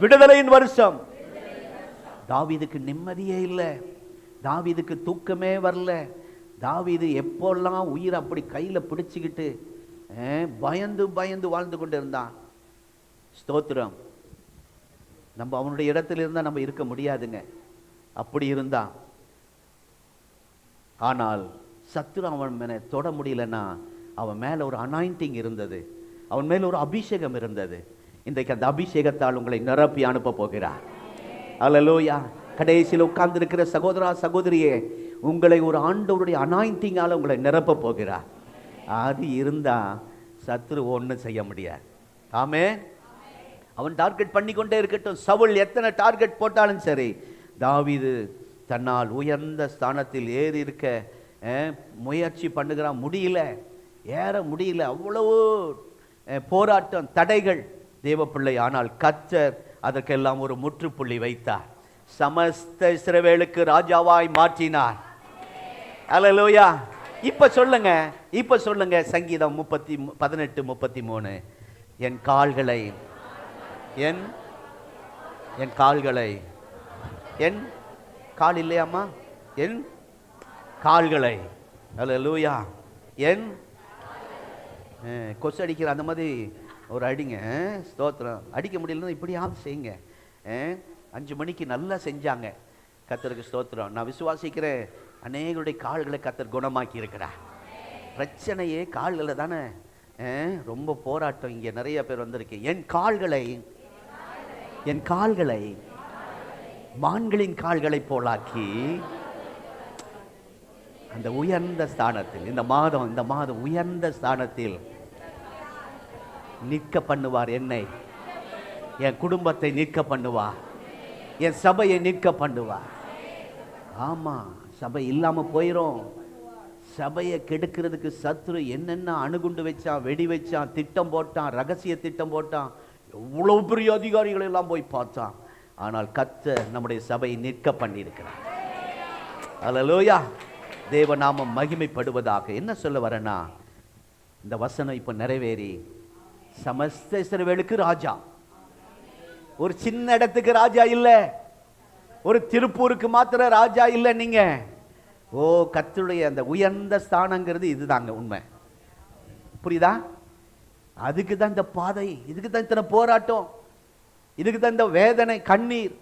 விடுதலையின் வருஷம். தாவீதுக்கு நிம்மதியே இல்லை, தாவீதுக்கு தூக்கமே வரல. தாவீது எப்போல்லாம் உயிர் அப்படி கையில பிடிச்சுக்கிட்டு பயந்து பயந்து வாழ்ந்து கொண்டு இருந்தான். ஸ்தோத்திரம். நம்ம அவனுடைய இடத்துல இருந்தா நம்ம இருக்க முடியாதுங்க. அப்படி இருந்தான். ஆனால் சத்துரு அவன் மேல தொட முடியலன்னா அவன் மேல ஒரு அனாயிண்டிங் இருந்தது, அவன் மேல ஒரு அபிஷேகம் இருந்தது. இன்றைக்கு அந்த அபிஷேகத்தால் உங்களை நிரப்பி அனுப்ப போகிறார். அல்லேலூயா. கடைசியில் உட்கார்ந்து இருக்கிற சகோதரா சகோதரியே, உங்களை ஒரு ஆண்டவருடைய அனாயிண்டிங்கால உங்களை நிரப்ப போகிறார். அது இருந்தா சத்துரு ஒன்றும் செய்ய முடியாது. ஆமென். அவன் டார்கெட் பண்ணி கொண்டே இருக்கட்டும். சவுல் எத்தனை டார்கெட் போட்டாலும் சரி, தாவீது தன்னால் உயர்ந்த ஸ்தானத்தில் ஏறி இருக்க முயற்சி பண்ணுகிறான், முடியல, ஏற முடியல, அவ்வளவு போராட்டம், தடைகள் தேவ பிள்ளை. ஆனால் கர்த்தர் அதற்கெல்லாம் ஒரு முற்றுப்புள்ளி வைத்தார். சமஸ்த இஸ்ரவேலுக்கு ராஜாவாய் மாற்றினார். அல்லேலூயா. இப்ப சொல்லுங்க சங்கீதம் 18:33, என் கால்களை என் கால் இல்லையாம்மா, என் கால்களை, அல்லேலூயா, என் கொசு அடிக்கிற அந்த மாதிரி ஒரு அடிங்க. ஸ்தோத்திரம். அடிக்க முடியலன்னா இப்படியாவது செய்யுங்க. 5 மணிக்கு நல்லா செஞ்சாங்க. கர்த்தருக்கு ஸ்தோத்திரம். நான் விசுவாசிக்கிறேன், அநேகருடைய கால்களை கர்த்தர் குணமாக்கி இருக்கிறார். பிரச்சனையே கால்களில் தானே. ரொம்ப போராட்டம். இங்கே நிறைய பேர் வந்திருக்கு. என் கால்களை மான்களின் கால்களை போலாக்கி அந்த உயர்ந்த ஸ்தானத்தில், இந்த மாதம் உயர்ந்த ஸ்தானத்தில் நிற்க பண்ணுவார். என்னை, என் குடும்பத்தை நிற்க பண்ணுவார், என் சபையை நிற்க பண்ணுவார். ஆமா, சபை இல்லாம போயிரும். சபையை கெடுக்கிறதுக்கு சத்துரு என்னென்ன அணுகுண்டு வச்சான், வெடி வச்சான், திட்டம் போட்டான், ரகசிய திட்டம் போட்டான், எவ்வளவு பெரிய அதிகாரிகள் எல்லாம் போய் பார்த்தான். ஆனால் கர்த்தர் நம்முடைய சபையை நிற்க பண்ணியிருக்கிறார். அல்லேலூயா. தேவநாமம் மகிமைப்படுவதாக. என்ன சொல்ல வரேன்னா, இந்த வசனம் இப்ப நிறைவேறி சமஸ்த இஸ்ரவேலுக்கு ராஜா. ஒரு சின்ன இடத்துக்கு ராஜா இல்ல, ஒரு திருப்பூருக்கு மாத்திர ராஜா இல்ல. நீங்க கர்த்தருடைய அந்த உயர்ந்த ஸ்தானங்கிறது இதுதாங்க உண்மை. புரியுதா? அதுக்கு தான் இந்த பாதை, இதுக்கு தான் இத்தனை போராட்டம், இதுக்கு தான் இந்த வேதனை, கண்ணீர்,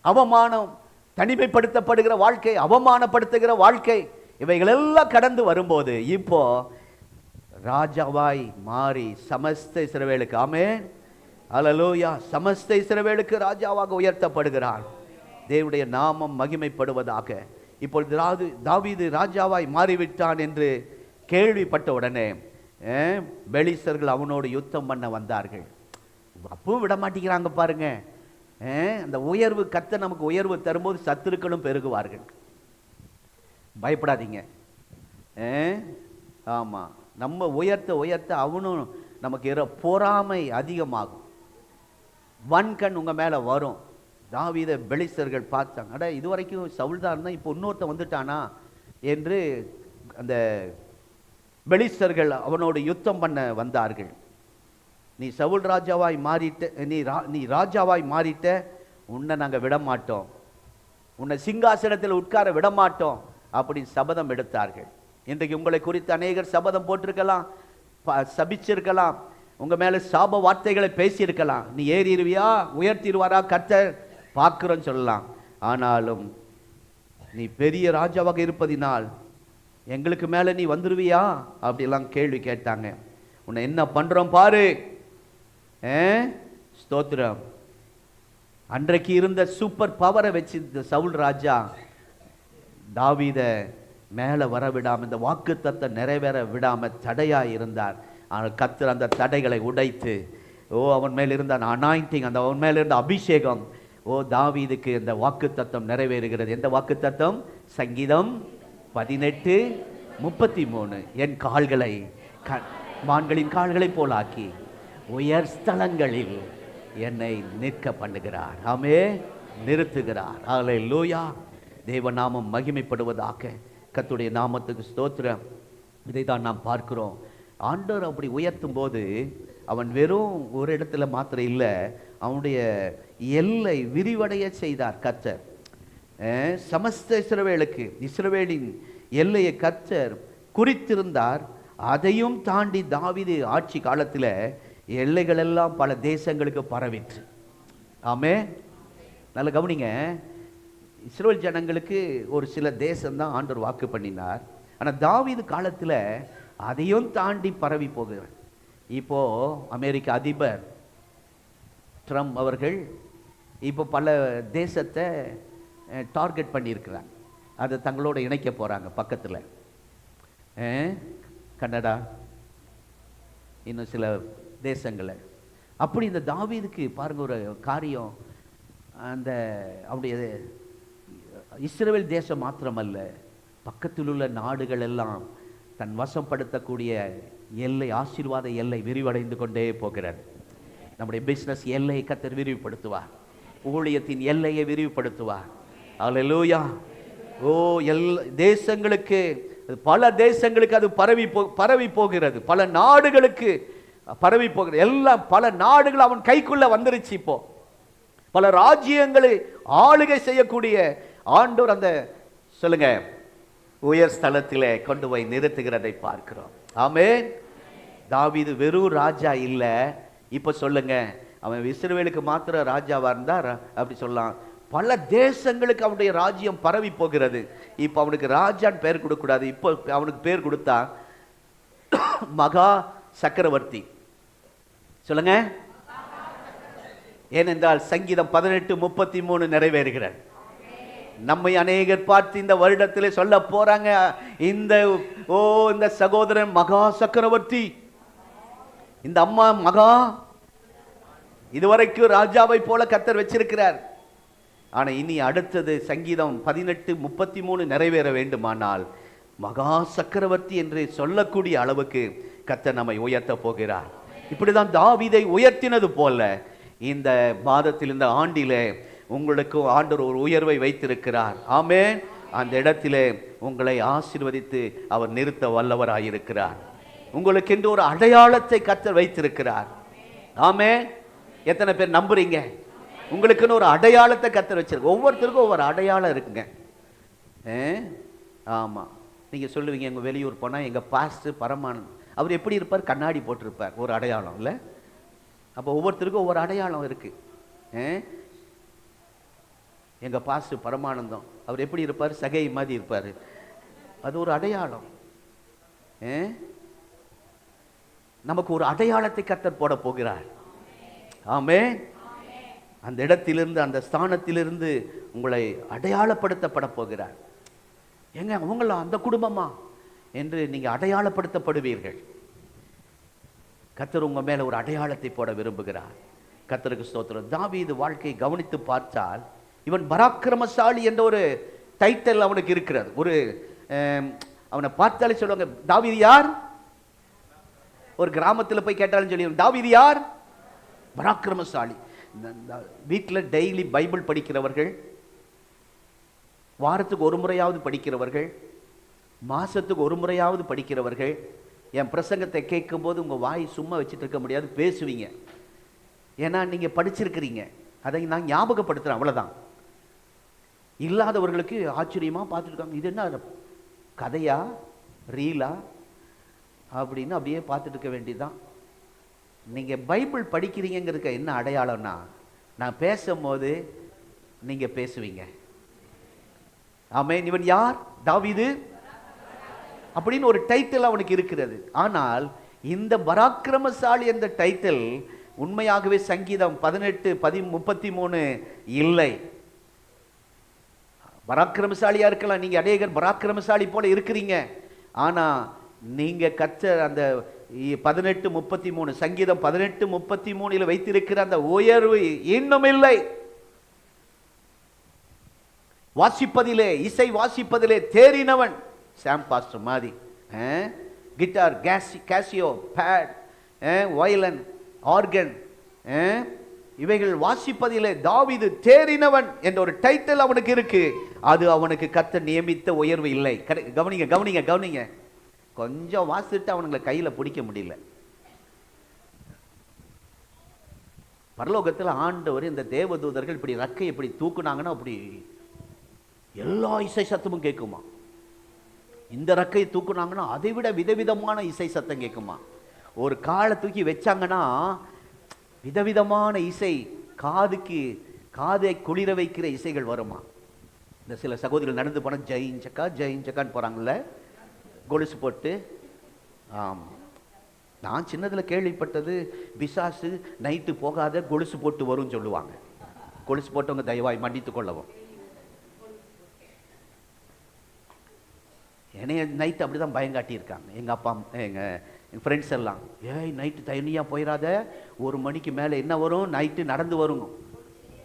அவமானம், தனிமைப்படுத்தப்படுகிற வாழ்க்கை, அவமானப்படுத்துகிற வாழ்க்கை, இவைகள் எல்லாம் கடந்து வரும்போது இப்போ ராஜாவாய் மாறி சமஸ்த இஸ்ரவேலுக்கு, ஆமென், அல்லேலூயா, சமஸ்த இஸ்ரவேலுக்கு ராஜாவாக உயர்த்தப்படுகிறார். தேவனுடைய நாமம் மகிமைப்படுவதாக. இப்பொழுது தாவீது ராஜாவாய் மாறிவிட்டான் என்று கேள்விப்பட்ட உடனே பெலிஸ்தர்கள் அவனோடு யுத்தம் பண்ண வந்தார்கள். அப்பவும் விட மாட்டேங்கிறாங்க பாருங்க. அந்த உயர்வு, கர்த்தர் நமக்கு உயர்வு தரும்போது சத்துருக்களும் பெருகுவார்கள். பயப்படாதீங்க. ஆமா, நம்ம உயர்த்த அவனும் நமக்கு பொறாமை அதிகமாகும். வன்கண் உங்க மேல வரும். தாவீதை பெலிஸ்தர்கள் பார்த்தாங்க. அட, இதுவரைக்கும் சவுல் தான் இருந்தான், இப்போ இன்னொருத்த வந்துட்டானா என்று அந்த பெலிஸ்தர்கள் அவனோடு யுத்தம் பண்ண வந்தார்கள். நீ சவுல் ராஜாவாய் மாறிட்ட, நீ ராஜாவாய் மாறிட்ட, உன்னை நாங்கள் விட மாட்டோம், உன்னை சிங்காசனத்தில் உட்கார விட மாட்டோம் அப்படி சபதம் எடுத்தார்கள். இன்றைக்கு உங்களை குறித்து அநேகர் சபதம் போட்டிருக்கலாம், சபிச்சிருக்கலாம், உங்க மேல சாப வார்த்தைகளை பேசியிருக்கலாம். நீ ஏறிடுவியா, உயர்த்திடுவாரா கர்த்தர் பார்க்கிறோன்னு சொல்லலாம். ஆனாலும் நீ பெரிய ராஜாவாக இருப்பதினால் எங்களுக்கு மேல நீ வந்துருவியா அப்படிலாம் கேள்வி கேட்டாங்க. உன்னை என்ன பண்றோம் பாரு. ஸ்தோத்திரம். அன்றைக்கு இருந்த சூப்பர் பவரை வச்சு இந்த சவுல் ராஜா தாவீத மேல வர விடாம, இந்த வாக்கு தத்தம் நிறைவேற விடாம தடையா இருந்தார். ஆனால் கர்த்தர் அந்த தடைகளை உடைத்து, அவன் மேல இருந்த அனாயிண்டிங், அந்த அவன் மேல இருந்த அபிஷேகம், தாவீதுக்கு இந்த வாக்கு தத்தம் நிறைவேறுகிறது. எந்த வாக்கு தத்தம்? சங்கீதம் 18:33, என் கால்களை மான்களின் கால்களை போலாக்கி உயர் ஸ்தலங்களில் என்னை நிற்க பண்ணுகிறார். ஆமே, நிறுத்துகிறார். அல்லேலூயா. தேவநாமம் மகிமைப்படுவதாக. கர்த்தருடைய நாமத்துக்கு ஸ்தோத்திரம். இதை தான் நாம் பார்க்கிறோம். ஆண்டவர் அப்படி உயர்த்தும் போது அவன் வெறும் ஒரு இடத்துல மாத்திரம் இல்லை, அவனுடைய எல்லை விரிவடைய செய்தார் கர்த்தர். சமஸ்த இஸ்ரவேலுக்கு, இஸ்ரவேலின் எல்லையை கர்த்தர் குறித்திருந்தார். அதையும் தாண்டி தாவீது ஆட்சி காலத்தில் எல்லைகள் எல்லாம் பல தேசங்களுக்கு பரவிற்று. ஆமே, நல்ல கவனிங்க. இஸ்ரவேல் ஜனங்களுக்கு ஒரு சில தேசம்தான் ஆண்டவர் வாக்கு பண்ணினார். ஆனால் தாவீது காலத்தில் அதையும் தாண்டி பரவி போகிறார். இப்போ அமெரிக்க அதிபர் ட்ரம்ப் அவர்கள் இப்போ பல தேசத்தை டார்கெட் பண்ணியிருக்கிறார். அதை தங்களோட இணைக்க போகிறாங்க. பக்கத்தில் கனடா, இன்னும் சில தேசங்களை. அப்படி இந்த தாவீதுக்கு பாருங்க ஒரு காரியம். அந்த அவருடைய இஸ்ரவேல் தேசம் மாத்திரமல்ல, பக்கத்தில் உள்ள நாடுகள் எல்லாம் தன் வசப்படுத்தக்கூடிய எல்லை, ஆசீர்வாத எல்லை விரிவடைந்து கொண்டே போகிறது. நம்முடைய பிசினஸ் எல்லையை கர்த்தர் விரிவுபடுத்துவார். ஊழியத்தின் எல்லையை விரிவுபடுத்துவார். அல்லேலூயா. ஓ, தேசங்களுக்கு, பல தேசங்களுக்கு அது பரவி போகிறது. பல நாடுகளுக்கு பரவி போகிறது. எல்லாம் பல நாடுகள் அவன் கைக்குள்ள வந்துருச்சு. இப்போ பல ராஜ்யங்களை ஆளுகை செய்யக்கூடிய ஆண்டவர் அந்த சொல்லுங்க உயர் ஸ்தலத்திலே கொண்டு போய் நிறுத்துகிறதை பார்க்கிறோம். ஆமென். தாவீது வெறும் ராஜா இல்ல. இப்ப சொல்லுங்க, அவன் இஸ்ரவேலுக்கு மாத்திர ராஜாவா இருந்தா அப்படி சொல்லலாம். பல தேசங்களுக்கு அவனுடைய ராஜ்யம் பரவி போகிறது. இப்ப அவனுக்கு ராஜான்னு பேர் கொடுக்க கூடாது. இப்போ அவனுக்கு பேர் கொடுத்தா மகா சக்கரவர்த்தி. சொல்லுங்க. ஏனென்றால் சங்கீதம் 18:33 நிறைவேறுகிறது. நம்மை அநேகர் பார்த்து இந்த வருடத்திலே சொல்ல போறாங்க, இந்த சகோதரன் மகா சக்கரவர்த்தி, இந்த அம்மா மகா, இதுவரைக்கும் ராஜாவை போல கர்த்தர் வச்சிருக்கிறார். ஆனா இனி அடுத்தது சங்கீதம் 18:33 நிறைவேற வேண்டுமானால் மகா சக்கரவர்த்தி என்று சொல்லக்கூடிய அளவுக்கு கர்த்தர் நம்மை உயர்த்த போகிறார். இப்படிதான் தாவீதை உயர்த்தினது போல இந்த மாதத்தில், இந்த ஆண்டிலே உங்களுக்கு ஆண்டவர் ஒரு உயர்வை வைத்திருக்கிறார். ஆமென். அந்த இடத்திலே உங்களை ஆசீர்வதித்து அவர் நிறுத்த வல்லவராயிருக்கிறார். உங்களுக்கு என்று ஒரு அடையாளத்தை கர்த்தர் வைத்திருக்கிறார். ஆமென். எத்தனை பேர் நம்புறீங்க? உங்களுக்குன்னு ஒரு அடையாளத்தை கர்த்தர் வச்சிருக்கு. ஒவ்வொருத்தருக்கும் ஒவ்வொரு அடையாளம் இருக்குங்க. ஆமா. நீங்க சொல்லுவீங்க, எங்க வெளியூர் போனா எங்க பாஸ்டர் பரமானந்த் அவர் எப்படி இருப்பார்? கண்ணாடி போட்டிருப்பார். ஒரு அடையாளம் இல்லை? அப்போ ஒவ்வொருத்தருக்கும் ஒவ்வொரு அடையாளம் இருக்கு. எங்க பாஸ்டர் பரமானந்தம் அவர் எப்படி இருப்பார்? சகை மாதிரி இருப்பார். அது ஒரு அடையாளம். நமக்கு ஒரு அடையாளத்தை கர்த்தர் போட போகிறார். ஆமென். அந்த இடத்திலிருந்து, அந்த ஸ்தானத்திலிருந்து உங்களை அடையாளப்படுத்தப்பட போகிறார். எங்க அவங்கள அந்த குடும்பமா என்று நீங்க அடையாளப்படுத்தப்படுவீர்கள். கர்த்தர் உங்க மேல ஒரு அடையாளத்தை போட விரும்புகிறார். கர்த்தருக்கு ஸ்தோத்திரம். தாவீது வாழ்க்கையை கவனித்து பார்த்தால் இவன் பராக்கிரமசாலி என்ற ஒரு டைட்டில் அவனுக்கு இருக்கிறது. ஒரு அவனை பார்த்தாலே சொல்லுவாங்க, தாவீது யார்? ஒரு கிராமத்தில் போய் கேட்டாலும் சொல்லி, தாவீது யார்? பராக்கிரமசாலி. வீட்டில் டெய்லி பைபிள் படிக்கிறவர்கள், வாரத்துக்கு ஒரு முறையாவது படிக்கிறவர்கள், மாசத்துக்கு ஒரு முறையாவது படிக்கிறவர்கள். என் பிரசங்கத்தை கேட்கும் போது உங்க வாய் சும்மா வச்சுட்டு இருக்க முடியாது, பேசுவீங்க. ஏன்னா நீங்க படிச்சிருக்கிறீங்க. அதை நான் ஞாபகப்படுத்துறேன், அவ்வளவுதான். இல்லாதவர்களுக்கு ஆச்சரியமா பார்த்துருக்காங்க, இது என்ன கதையா ரீலா அப்படின்னு அப்படியே பார்த்துட்டு இருக்க வேண்டியதுதான். நீங்க பைபிள் படிக்கிறீங்கிறதுக்கு என்ன அடையாளம்னா, நான் பேசும்போது நீங்க பேசுவீங்க. ஆமென். இவன் யார்? தாவீது அப்படின்னு ஒரு டைட்டில் அவனுக்கு இருக்கிறது. ஆனால் இந்த பராக்கிரமசாலி என்ற டைட்டில் உண்மையாகவே சங்கீதம் 18:33 இல்லை. பராக்கிரமசாலியா இருக்கலாம், நீங்க அநேகர் பராக்கிரமசாலி போல இருக்கிறீங்க. ஆனா நீங்க கர்த்தர் அந்த 18:33 சங்கீதம் 18:33 வைத்திருக்கிற அந்த உயர்வு இன்னும் இல்லை. வாசிப்பதிலே, இசை வாசிப்பதிலே தேறினவன். சாம் பாஸ்டர் மாதிரி கிட்டார், கேசியோ, பேட், வயலன், ஆர்கன், இவைகள் வாசிப்பதிலே தாவீது தேறினவன் என்ற ஒரு டைட்டில் அவனுக்கு இருக்கு. அது அவனுக்கு கர்த்தர் நியமித்த உயர்வு இல்லை. கவனிங்க கவனிங்க கவனிங்க. கொஞ்சம் வாசிட்டு அவனுங்களை கையில பிடிக்க முடியல. பரலோகத்தில் ஆண்டவர் இந்த தேவதூதர்கள் இப்படி ரக்கை இப்படி தூக்குனாங்கன்னா அப்படி எல்லா இசை சத்தமும் கேட்குமா. இந்த ரக்கையை தூக்குனாங்கன்னா அதை விட விதவிதமான இசை சத்தம் கேட்குமா. ஒரு காலை தூக்கி வச்சாங்கன்னா விதவிதமான இசை, காதை குளிர வைக்கிற இசைகள் வருமா. இந்த சில சகோதரிகள் நடந்து போன ஜெயின் சக்கா ஜெயின் சக்கான்னு போறாங்கல்ல, கொலுசு போட்டு. ஆமாம், நான் சின்னதில் கேள்விப்பட்டது, பிசாசு நைட்டு போகாத கொலுசு போட்டு வரும்னு சொல்லுவாங்க. கொலுசு போட்டவங்க தயவாய் மன்னித்து கொள்ளவும். என்னைய நைட்டு அப்படி தான் பயங்காட்டி இருக்காங்க எங்கள் அப்பா, எங்கள் ஃப்ரெண்ட்ஸ் எல்லாம். நைட்டு தனியாக போயிடாத, 1 மணிக்கு மேலே என்ன வரும், நைட்டு நடந்து வருங்க.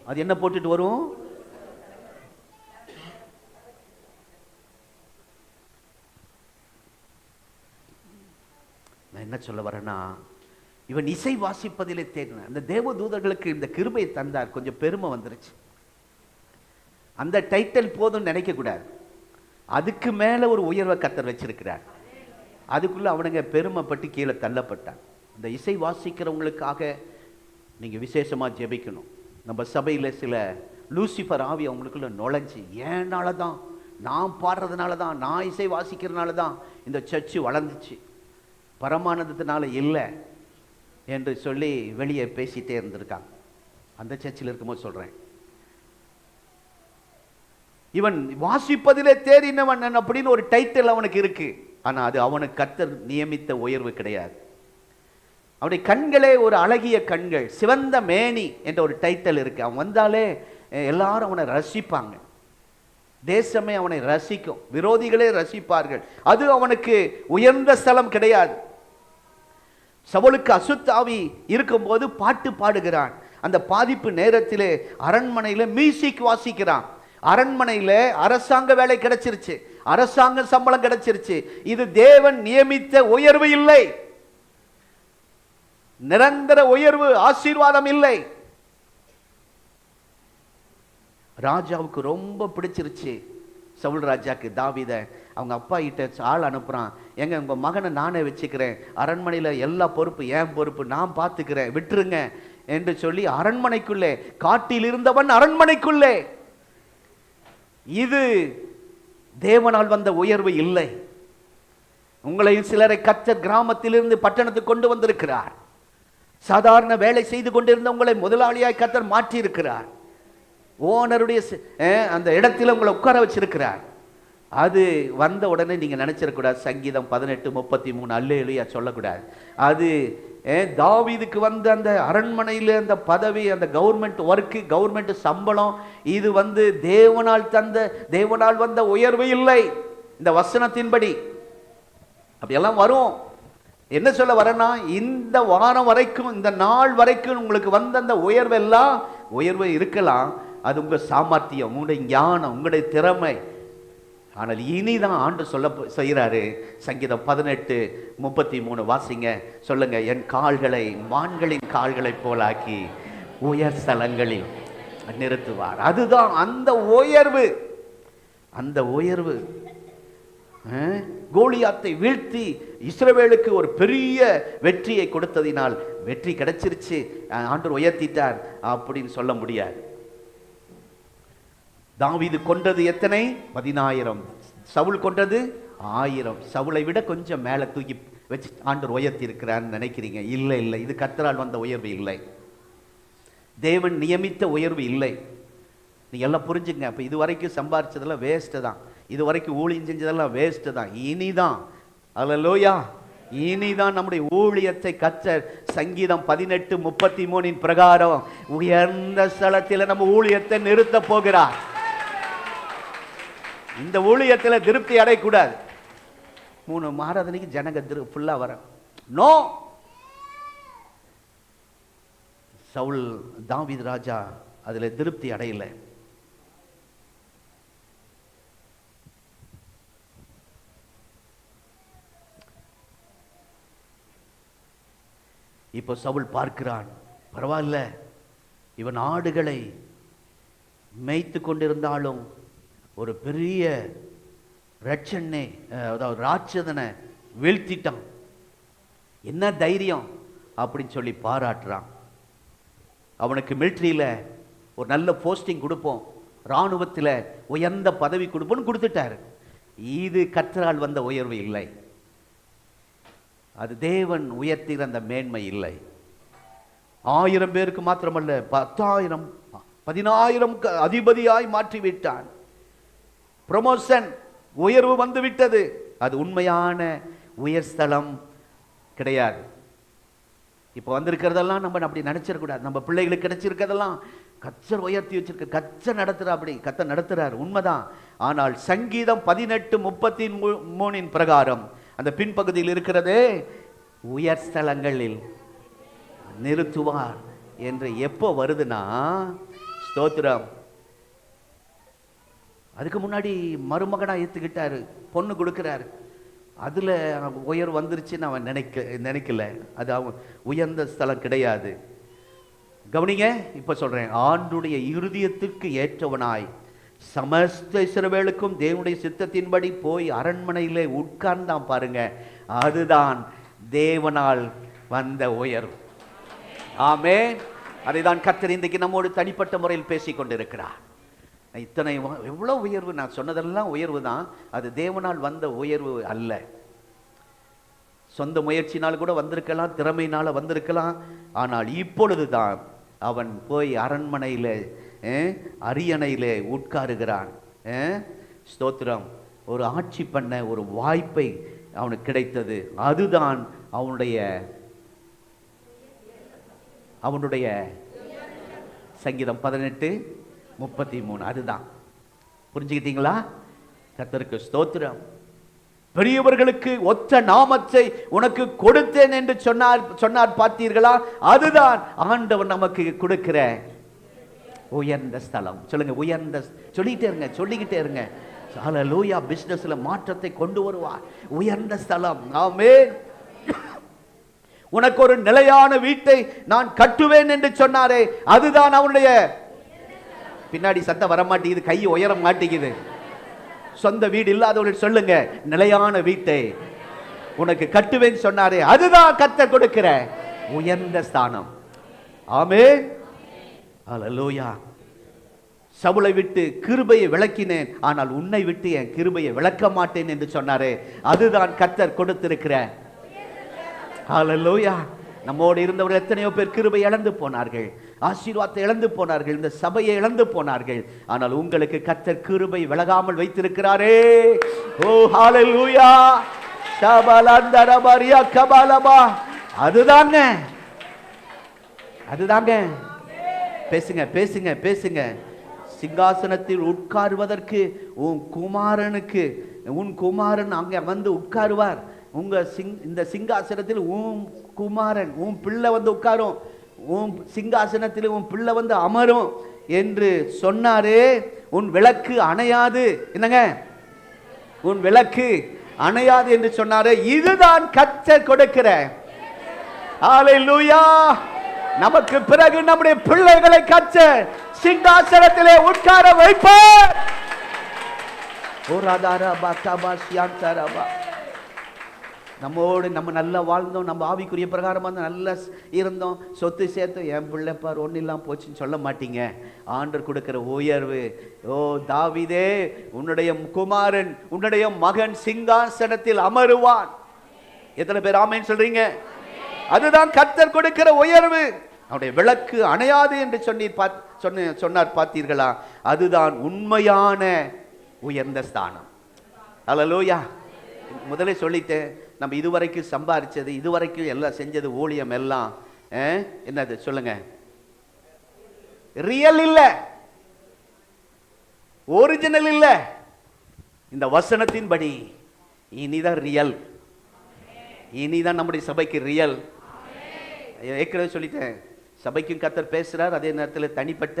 அது என்ன போட்டுட்டு வரும்? என்ன சொல்ல வரேன்னா, இவன் இசை வாசிப்பதிலே தேடின அந்த தேவ தூதர்களுக்கு இந்த கிருபையை தந்தார். கொஞ்சம் பெருமை வந்துருச்சு. அந்த டைட்டில் போதும் நினைக்க கூடாது. அதுக்கு மேல ஒரு உயர்வை கர்த்தர் வச்சிருக்கிறார். அதுக்குள்ள அவனுங்க பெருமைப்பட்டு கீழே தள்ளப்பட்டான். இந்த இசை வாசிக்கிறவங்களுக்காக நீங்க விசேஷமா ஜெபிக்கணும். நம்ம சபையில சில லூசிஃபர் ஆவி அவங்களுக்குள்ள நுழைஞ்சி, ஏனால தான், நான் பாடுறதுனால தான், நான் இசை வாசிக்கிறதுனால தான் இந்த சர்ச்சு வளர்ந்துச்சு, பரமானந்தத்தினால இல்லை என்று சொல்லி வெளியே பேசிட்டே இருந்திருக்காங்க. அந்த சர்ச்சில் இருக்கும்போது சொல்றேன், இவன் வாசிப்பதிலே தேறினவன் அப்படின்னு ஒரு டைட்டில் அவனுக்கு இருக்கு. ஆனா அது அவனுக்கு கர்த்தர் நியமித்த உயர்வு கிடையாது. அவனுடைய கண்களே ஒரு அழகிய கண்கள், சிவந்த மேனி என்ற ஒரு டைட்டில் இருக்கு. அவன் வந்தாலே எல்லாரும் அவனை ரசிப்பாங்க. தேசமே அவனை ரசிக்கும், விரோதிகளே ரசிப்பார்கள். அது அவனுக்கு உயர்ந்த ஸ்தலம் கிடையாது. சவுலுக்கு அசுத்தாவி இருக்கும்போது பாட்டு பாடுகிறான். அந்த பாதிப்பு நேரத்திலே அரண்மனையில மியூசிக் வாசிக்கிறான். அரண்மனையில அரசாங்க வேலை கிடைச்சிருச்சு, அரசாங்க சம்பளம் கிடைச்சிருச்சு. இது தேவன் நியமித்த உயர்வு இல்லை, நிரந்தர உயர்வு, ஆசீர்வாதம் இல்லை. ராஜாவுக்கு ரொம்ப பிடிச்சிருச்சு. சவுல் ராஜாக்கு தாவீத அவங்க அப்பா கிட்ட ஆள் அனுப்புறான், எங்க உங்க மகனை நானே வச்சுக்கிறேன், அரண்மனையில எல்லா பொறுப்பு என் பொறுப்பு, நான் பார்த்துக்கிறேன், விட்டுருங்க என்று சொல்லி அரண்மனைக்குள்ளே, காட்டில் இருந்தவன் அரண்மனைக்குள்ளே. இது தேவனால் வந்த உயர்வு இல்லை. உங்களையும் சிலரை கர்த்தர் கிராமத்திலிருந்து பட்டணத்துக்கு கொண்டு வந்திருக்கிறார். சாதாரண வேலை செய்து கொண்டிருந்த உங்களை முதலாளியாய் கர்த்தர் மாற்றி இருக்கிறார். ஓனருடைய அந்த இடத்துல உங்களை உட்கார வச்சிருக்கிறார். அது வந்த உடனே நீங்க நினைச்சிடக்கூடாது சங்கீதம் 18:33 அல்லேலூயா சொல்லக்கூடாது. அது தாவீதுக்கு வந்த அந்த அரண்மனையில் அந்த பதவி, அந்த கவர்மெண்ட் ஒர்க்கு, கவர்மெண்ட் சம்பளம், இது தேவனால் வந்த உயர்வு இல்லை. இந்த வசனத்தின்படி அப்படியெல்லாம் வரும். என்ன சொல்ல வரேன்னா, இந்த வாரம் வரைக்கும், இந்த நாள் வரைக்கும் உங்களுக்கு வந்த அந்த உயர்வெல்லாம் உயர்வு இருக்கலாம். அது உங்க சாமர்த்தியம், உங்களுடைய ஞானம், உங்களுடைய திறமை. ஆனால் இனிதான் ஆண்டு சொல்ல செய்கிறாரு. சங்கீதம் 18:33 வாசிங்க, சொல்லுங்க. என் கால்களை மான்களின் கால்களை போலாக்கி உயர் ஸ்தலங்களில் நிறுத்துவார். அதுதான் அந்த உயர்வு. அந்த உயர்வு கோலியாத்தை வீழ்த்தி இஸ்ரவேலுக்கு ஒரு பெரிய வெற்றியை கொடுத்ததினால் வெற்றி கிடைச்சிருச்சு, ஆண்டவர் உயர்த்திட்டார் அப்படின்னு சொல்ல முடியாது. தாவீது கொண்டது எத்தனை? 10,000. சவுல் கொண்டது 1000. சவுலை விட கொஞ்சம் மேலே தூக்கி வச்சு ஆண்டவர் உயர்த்தி இருக்கிறான்னு நினைக்கிறீங்க. இல்லை இல்லை, இது கர்த்தரால் வந்த உயர்வு இல்லை, தேவன் நியமித்த உயர்வு இல்லை. நீங்க எல்லாம் புரிஞ்சுங்க. அப்ப இது வரைக்கும் சம்பாரிச்சதெல்லாம் வேஸ்ட் தான், இது வரைக்கும் ஊழியம் செஞ்சதெல்லாம் வேஸ்ட் தான். இனிதான், அல்லேலூயா, இனிதான் நம்முடைய ஊழியத்தை கர்த்தர் சங்கீதம் 18:33 பிரகாரம் உயர்ந்த ஸ்தலத்தில் நம்ம ஊழியத்தை நிறுத்த போகிறார். இந்த ஊழியத்தில் திருப்தி அடையக்கூடாது. 3 ஆராதனைக்கு ஜனங்க ஃபுல்லா வர நோ. சவுல் தாவீது ராஜா அதுல திருப்தி அடையல. இப்போ சவுல் பார்க்கிறான், பரவாயில்ல, இவன் ஆடுகளை மேய்த்து கொண்டிருந்தாலும் ஒரு பெரிய ரட்சனை, அதாவது ராட்சதனை வீழ்த்திட்டான். என்ன தைரியம் அப்படின்னு சொல்லி பாராட்டுறான். அவனுக்கு மிலிட்ரியில ஒரு நல்ல போஸ்டிங் கொடுப்போம், இராணுவத்தில் உயர்ந்த பதவி கொடுப்போம்னு கொடுத்துட்டாரு. இது கர்த்தரால் வந்த உயர்வு இல்லை, அது தேவன் உயர்த்திற அந்த மேன்மை இல்லை. 1000 பேருக்கு மாத்திரமல்ல, 10,000 10,000 அதிபதியாய் மாற்றி விட்டான். ப்ரமோஷன், உயர்வு வந்து விட்டது. அது உண்மையான உயர்ஸ்தலம் கிடையாது. இப்போ வந்திருக்கிறதெல்லாம் நம்ம அப்படி நினைச்சிடக்கூடாது. நம்ம பிள்ளைகளுக்கு கிடைச்சிருக்கிறதெல்லாம் கர்த்தர் உயர்த்தி வச்சிருக்க, கர்த்தர் நடத்துறா, அப்படி கர்த்தர் நடத்துறார், உண்மைதான். ஆனால் சங்கீதம் 18:33 பிரகாரம் அந்த பின்பகுதியில் இருக்கிறதே, உயர் ஸ்தலங்களில் நிறுத்துவார் என்று எப்போ வருதுன்னா, ஸ்தோத்திரம், அதுக்கு முன்னாடி மருமகனா ஏத்துக்கிட்டாரு, பொண்ணு கொடுக்கிறாரு. அதில் உயர்வு வந்துருச்சுன்னு அவன் நினைக்கல. அது அவன் உயர்ந்த ஸ்தலம் கிடையாது. கவனிங்க, இப்போ சொல்கிறேன். ஆண்டுடைய இருதயத்திற்கு ஏற்றவனாய் சமஸ்த இஸ்ரவேலுக்கும் தேவனுடைய சித்தத்தின்படி போய் அரண்மனையிலே உட்கார்ந்தான் பாருங்க. அதுதான் தேவனால் வந்த உயர்வு. ஆமென். அதை தான் கர்த்தர் இன்றைக்கு நம்மோடு தனிப்பட்ட முறையில் பேசிக் கொண்டிருக்கிறார். இத்தனை எவ்வளோ உயர்வு, நான் சொன்னதெல்லாம் உயர்வு தான். அது தேவனால் வந்த உயர்வு அல்ல. சொந்த முயற்சினால் கூட வந்திருக்கலாம், திறமையினால் வந்திருக்கலாம். ஆனால் இப்பொழுது தான் அவன் போய் அரண்மனையில் அரியணையில் உட்காருகிறான். ஸ்தோத்திரம். ஒரு ஆட்சி பண்ண ஒரு வாய்ப்பை அவனுக்கு கிடைத்தது. அதுதான் அவனுடைய சங்கீதம் 18:33. அதுதான். புரிஞ்சுக்கிட்டீங்களா? கர்த்தருக்கு ஸ்தோத்திரம். பெரியவர்களுக்கு ஒத்த நாமத்தை உனக்கு கொடுத்தேன் என்று சொன்னார் பார்த்தீர்களா? அதுதான் ஆண்டவர் நமக்கு கொடுக்கிற உயர்ந்த ஸ்தலம். சொல்லுங்க, உயர்ந்த. சொல்லிக்கிட்டே இருங்க. ஹல்லேலூயா. பிசினஸ்ல மாற்றத்தை கொண்டு வருவார். உயர்ந்த ஸ்தலம். ஆமென். உனக்கு ஒரு நிலையான வீட்டை நான் கட்டுவேன் என்று சொன்னாரே, அதுதான் அவனுடைய. பின்னாடி சத்தம் வர மாட்டேங்குது, கை உயர மாட்டேங்குது. சொந்த வீடு இல்லாதவர்கள் சொல்லுங்க, நிலையான வீட்டை உனக்கு கட்டுவேன் சொன்னாரே, அதுதான் கர்த்தர் கொடுக்கிற உயர்ந்த ஸ்தானம். ஆமென். ஹல்லேலூயா. சவுலை விட்டு கிருபையை விளக்கினேன், ஆனால் உன்னை விட்டு என் கிருபையை விளக்க மாட்டேன் என்று சொன்னாரே, அதுதான் கர்த்தர் கொடுத்திருக்கிற. ஹல்லேலூயா. நம்மோடு இருந்தவர்கள் எத்தனையோ பேர் கிருபை இழந்து போனார்கள், ஆசீர்வாதத்தை இழந்து போனார்கள், இந்த சபையை இழந்து போனார்கள். ஆனால் உங்களுக்கு கர்த்தர் கிருபை விலகாமல் வைத்திருக்கிறாரே. ஓ ஹல்லேலூயா. ஷபலந்தரபரியா கபலபா. அதுதாங்க. பேசுங்க. சிங்காசனத்தில் உட்காருவதற்கு உன் குமாரன் அங்கே வந்து உட்காருவார். இந்த சிங்காசனத்தில் உன் குமாரன், உன் பிள்ளை வந்து உட்காரும். உன் சிங்காசனத்தில் உன் பிள்ளை வந்து அமரும் என்று சொன்னாரே. உன் விளக்கு அணையாது. என்னங்க? உன் விளக்கு அணையாது என்று சொன்னாரே. இதுதான் கர்த்தர் கொடுக்கிற. ஹல்லேலூயா. நமக்கு பிறகு நம்முடைய பிள்ளைகளை கர்த்தர் சிங்காசனத்திலே உட்கார வைப்பார். நம்மோடு நம்ம நல்லா வாழ்ந்தோம், நம்ம ஆவிக்குரிய பிரகாரமாக நல்லா இருந்தோம், சொத்து சேர்த்தோம், என் பிள்ளை பார் ஒன்றும் இல்லாமல் போச்சுன்னு சொல்ல மாட்டீங்க. ஆண்டவர் கொடுக்கிற உயர்வு. ஓ தாவீதே, உன்னுடைய குமாரன், உன்னுடைய மகன் சிங்காசனத்தில் அமருவான். எத்தனை பேர் ஆமென் சொல்றீங்க? அதுதான் கர்த்தர் கொடுக்கிற உயர்வு. அவருடைய விளக்கு அணையாது என்று சொன்னார் பார்த்தீர்களா? அதுதான் உண்மையான உயர்ந்த ஸ்தானம். ஹல்லேலூயா. முதலே சொல்லிட்டேன், நம்ம இதுவரைக்கும் சம்பாதிச்சது, இதுவரைக்கும் எல்லாம் செஞ்சது ஊழியம் எல்லாம் என்னது சொல்லுங்க? ரியல் இல்ல, ஒரிஜினல் இல்ல. இந்த வசனத்தின்படி இனிதான் ரியல். இனிதான் நம்முடைய சபைக்கு ரியல். ஏற்கனவே சொல்லிட்டேன், சபைக்கும் கர்த்தர் பேசுறார், அதே நேரத்தில் தனிப்பட்ட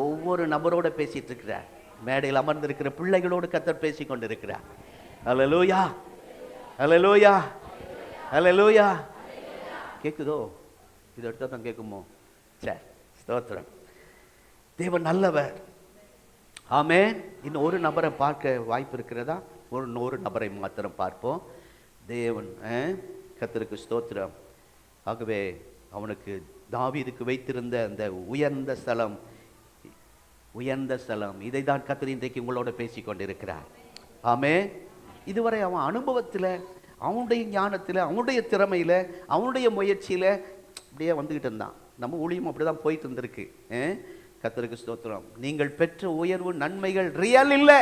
ஒவ்வொரு நபரோட பேசிட்டு இருக்கிறார். மேடையில் அமர்ந்திருக்கிற பிள்ளைகளோடு கர்த்தர் பேசி கொண்டிருக்கிறார். ஹல்லேலூயா. ஹல்லேலூயா. ஹல்லேலூயா. கேக்குதோ? இது எடுத்தா தான் கேட்குமோ? சரி, ஸ்தோத்திரம். தேவன் நல்லவர். ஆமென். இன்னும் ஒரு நபரை பார்க்க வாய்ப்பு இருக்கிறதா? ஒரு நபரை மாத்திரம் பார்ப்போம். தேவன் கர்த்தருக்கு ஸ்தோத்திரம். ஆகவே அவனுக்கு தாவீதுக்கு வைத்திருந்த அந்த உயர்ந்த ஸ்தலம், இதை தான் கர்த்தர் இன்றைக்கு உங்களோட பேசி கொண்டிருக்கிறார். ஆமென். இதுவரை அவன் அனுபவத்தில், அவனுடைய ஞானத்தில், அவனுடைய திறமையில், அவனுடைய முயற்சியில் அப்படியே வந்துக்கிட்டு இருந்தான். நம்ம ஊழியம் அப்படி தான் போயிட்டு இருந்திருக்கு. கர்த்தருக்கு ஸ்தோத்திரம். நீங்கள் பெற்ற உயர்வு நன்மைகள் ரியல் இல்லை,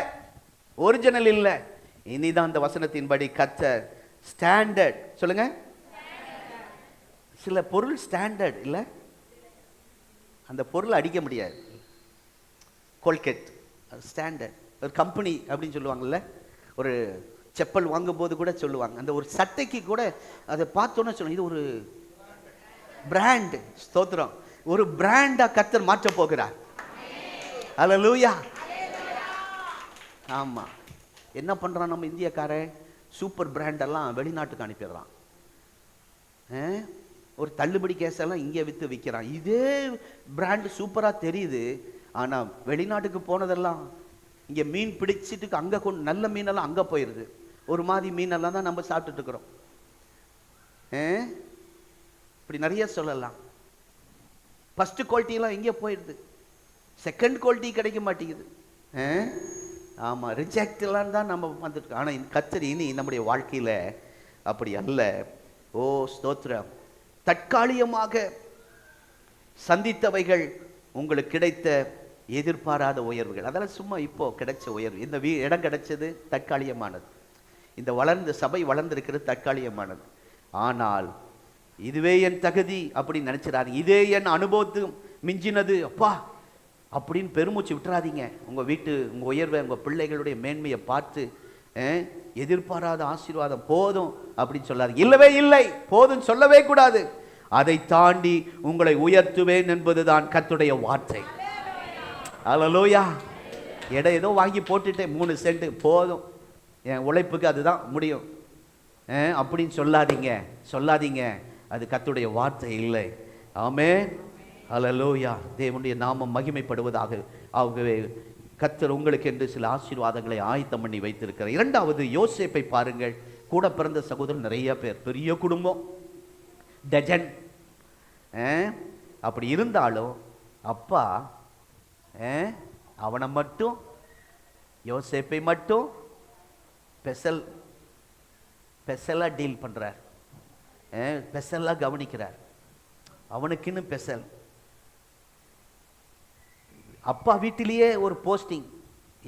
ஒரிஜினல் இல்லை. இனிதான் அந்த வசனத்தின்படி கர்த்தர் ஸ்டாண்டர்ட். சொல்லுங்க. சில பொருள் ஸ்டாண்டர்ட் இல்லை, அந்த பொருள் அடிக்க முடியாது. Colgate standard. ஒரு கம்பெனி அப்படின்னு சொல்லுவாங்கல்ல, ஒரு செப்பல் வாங்கும் போது கூட சொல்லுவாங்க, அந்த ஒரு சட்டைக்கு கூட அதை பார்த்தோன்னே சொல்லுவாங்க, இது ஒரு பிராண்ட். ஸ்தோத்திரம். ஒரு பிராண்டா கர்த்தர் மாற்ற போகிறார். ஹல்லேலூயா. ஆமா. என்ன பண்றான் நம்ம இந்தியக்காரன்? சூப்பர் பிராண்டெல்லாம் வெளிநாட்டுக்கு அனுப்பிடுறான். ஒரு தள்ளுபடி கேஸெல்லாம் இங்கே விற்கிறான். இதே பிராண்டு சூப்பராக தெரியுது, ஆனால் வெளிநாட்டுக்கு போனதெல்லாம் இங்கே மீன் பிடிச்சிட்டு அங்கே நல்ல மீனெல்லாம் அங்கே போயிடுது. ஒரு மாதிரி மீனெல்லாம் தான் நம்ம சாப்பிட்டுட்டு இருக்கிறோம். இப்படி நிறைய சொல்லலாம். ஃபர்ஸ்ட் குவாலிட்டியெல்லாம் எங்கே போயிடுது, செகண்ட் குவாலிட்டி கிடைக்க மாட்டேங்குது. ஆமாம், ரிஜெக்ட்லாம் தான் நம்ம வந்துட்டு. ஆனால் கர்த்தர் இனி நம்முடைய வாழ்க்கையில் அப்படி அல்ல. ஓ ஸ்தோத்திரம். தற்காலிகமாக சந்தித்தவைகள் உங்களுக்கு கிடைத்த எதிர்பாராத உயர்வுகள், அதெல்லாம் சும்மா இப்போ கிடைச்ச உயர்வு. இந்த இடம் கிடைச்சது தற்காலிகமானது, இந்த வளர்ந்த சபை வளர்ந்திருக்கிறது தற்காலிகமானது. ஆனால் இதுவே என் தகுதி அப்படின்னு நினைச்சிடாதீங்க. இதே என் அனுபவத்து மிஞ்சினது அப்பா அப்படின்னு பெருமூச்சு விட்டுறாதீங்க. உங்கள் வீட்டு உங்கள் உயர்வை, உங்கள் பிள்ளைகளுடைய மேன்மையை பார்த்து எதிர்பாராத ஆசீர்வாதம் போதும் அப்படின்னு சொல்லாதீங்க. இல்லவே இல்லை, போதும் சொல்லவே கூடாது. அதை தாண்டி உங்களை உயர்த்துவேன் என்பதுதான் கர்த்தருடைய வார்த்தை. அல்லேலூயா. ஏதோ வாங்கி போட்டுட்டேன் 3 சென்ட் போதும், என் உழைப்புக்கு அதுதான் முடியும் அப்படின்னு சொல்லாதீங்க. அது கர்த்தருடைய வார்த்தை இல்லை. ஆமென். அல்லேலூயா. தேவனுடைய நாமம் மகிமைப்படுவதாக. ஆகவே கர்த்தர் உங்களுக்கு என்று சில ஆசீர்வாதங்களை ஆயத்தம் பண்ணி வைத்திருக்கிறார். இரண்டாவது, யோசேப்பை பாருங்கள். கூட பிறந்த சகோதரர் நிறைய பேர், பெரிய குடும்பம், டஜன். அப்படி இருந்தாலும் அப்பா அவனை மட்டும், யோசேப்பை மட்டும் ஸ்பெஷலாக டீல் பண்ணுறார், ஸ்பெஷலாக கவனிக்கிறார். அவனுக்குன்னு ஸ்பெஷல். அப்பா வீட்டிலேயே ஒரு போஸ்டிங்,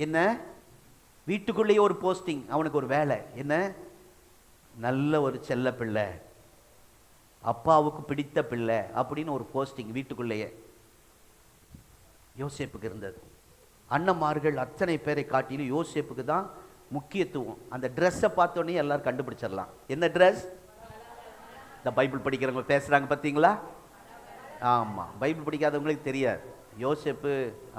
என்ன வீட்டுக்குள்ளேயே ஒரு போஸ்டிங், அவனுக்கு ஒரு வேலை, என்ன நல்ல ஒரு செல்ல பிள்ளை, அப்பாவுக்கு பிடித்த பிள்ளை அப்படின்னு ஒரு போஸ்டிங் வீட்டுக்குள்ளேயே யோசேப்புக்கு இருந்தது. அண்ணன்மார்கள் அத்தனை பேரை காட்டிலும் யோசேப்புக்கு தான் முக்கியத்துவம். அந்த ட்ரெஸ்ஸை பார்த்தோன்னே எல்லாரும் கண்டுபிடிச்சிடலாம். என்ன ட்ரெஸ்? இந்த பைபிள் படிக்கிறவங்க பேசுகிறாங்க பார்த்தீங்களா? ஆமாம், பைபிள் படிக்காதவங்களுக்கு தெரியாது. யோசேப்பு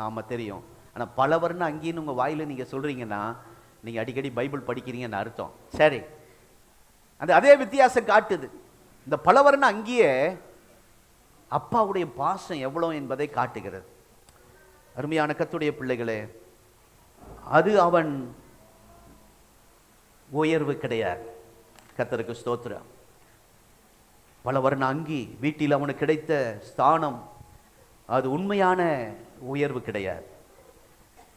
ஆமாம் தெரியும். ஆனால் பலவர்னு அங்கேன்னு உங்கள் வாயில் நீங்கள் சொல்கிறீங்கன்னா நீங்கள் அடிக்கடி பைபிள் படிக்கிறீங்கன்னு அர்த்தம். சரி, அதே வித்தியாசம் காட்டுது. இந்த பலவர்னு அங்கேயே அப்பாவுடைய பாசம் எவ்வளோ என்பதை காட்டுகிறது. அருமையான கர்த்தருடைய பிள்ளைகளே, அது அவன் உயர்வு கிடையாது. கர்த்தருக்கு ஸ்தோத்திரம். பலவர்ண அங்கி, வீட்டில் அவனுக்கு கிடைத்த ஸ்தானம், அது உண்மையான உயர்வு கிடையாது.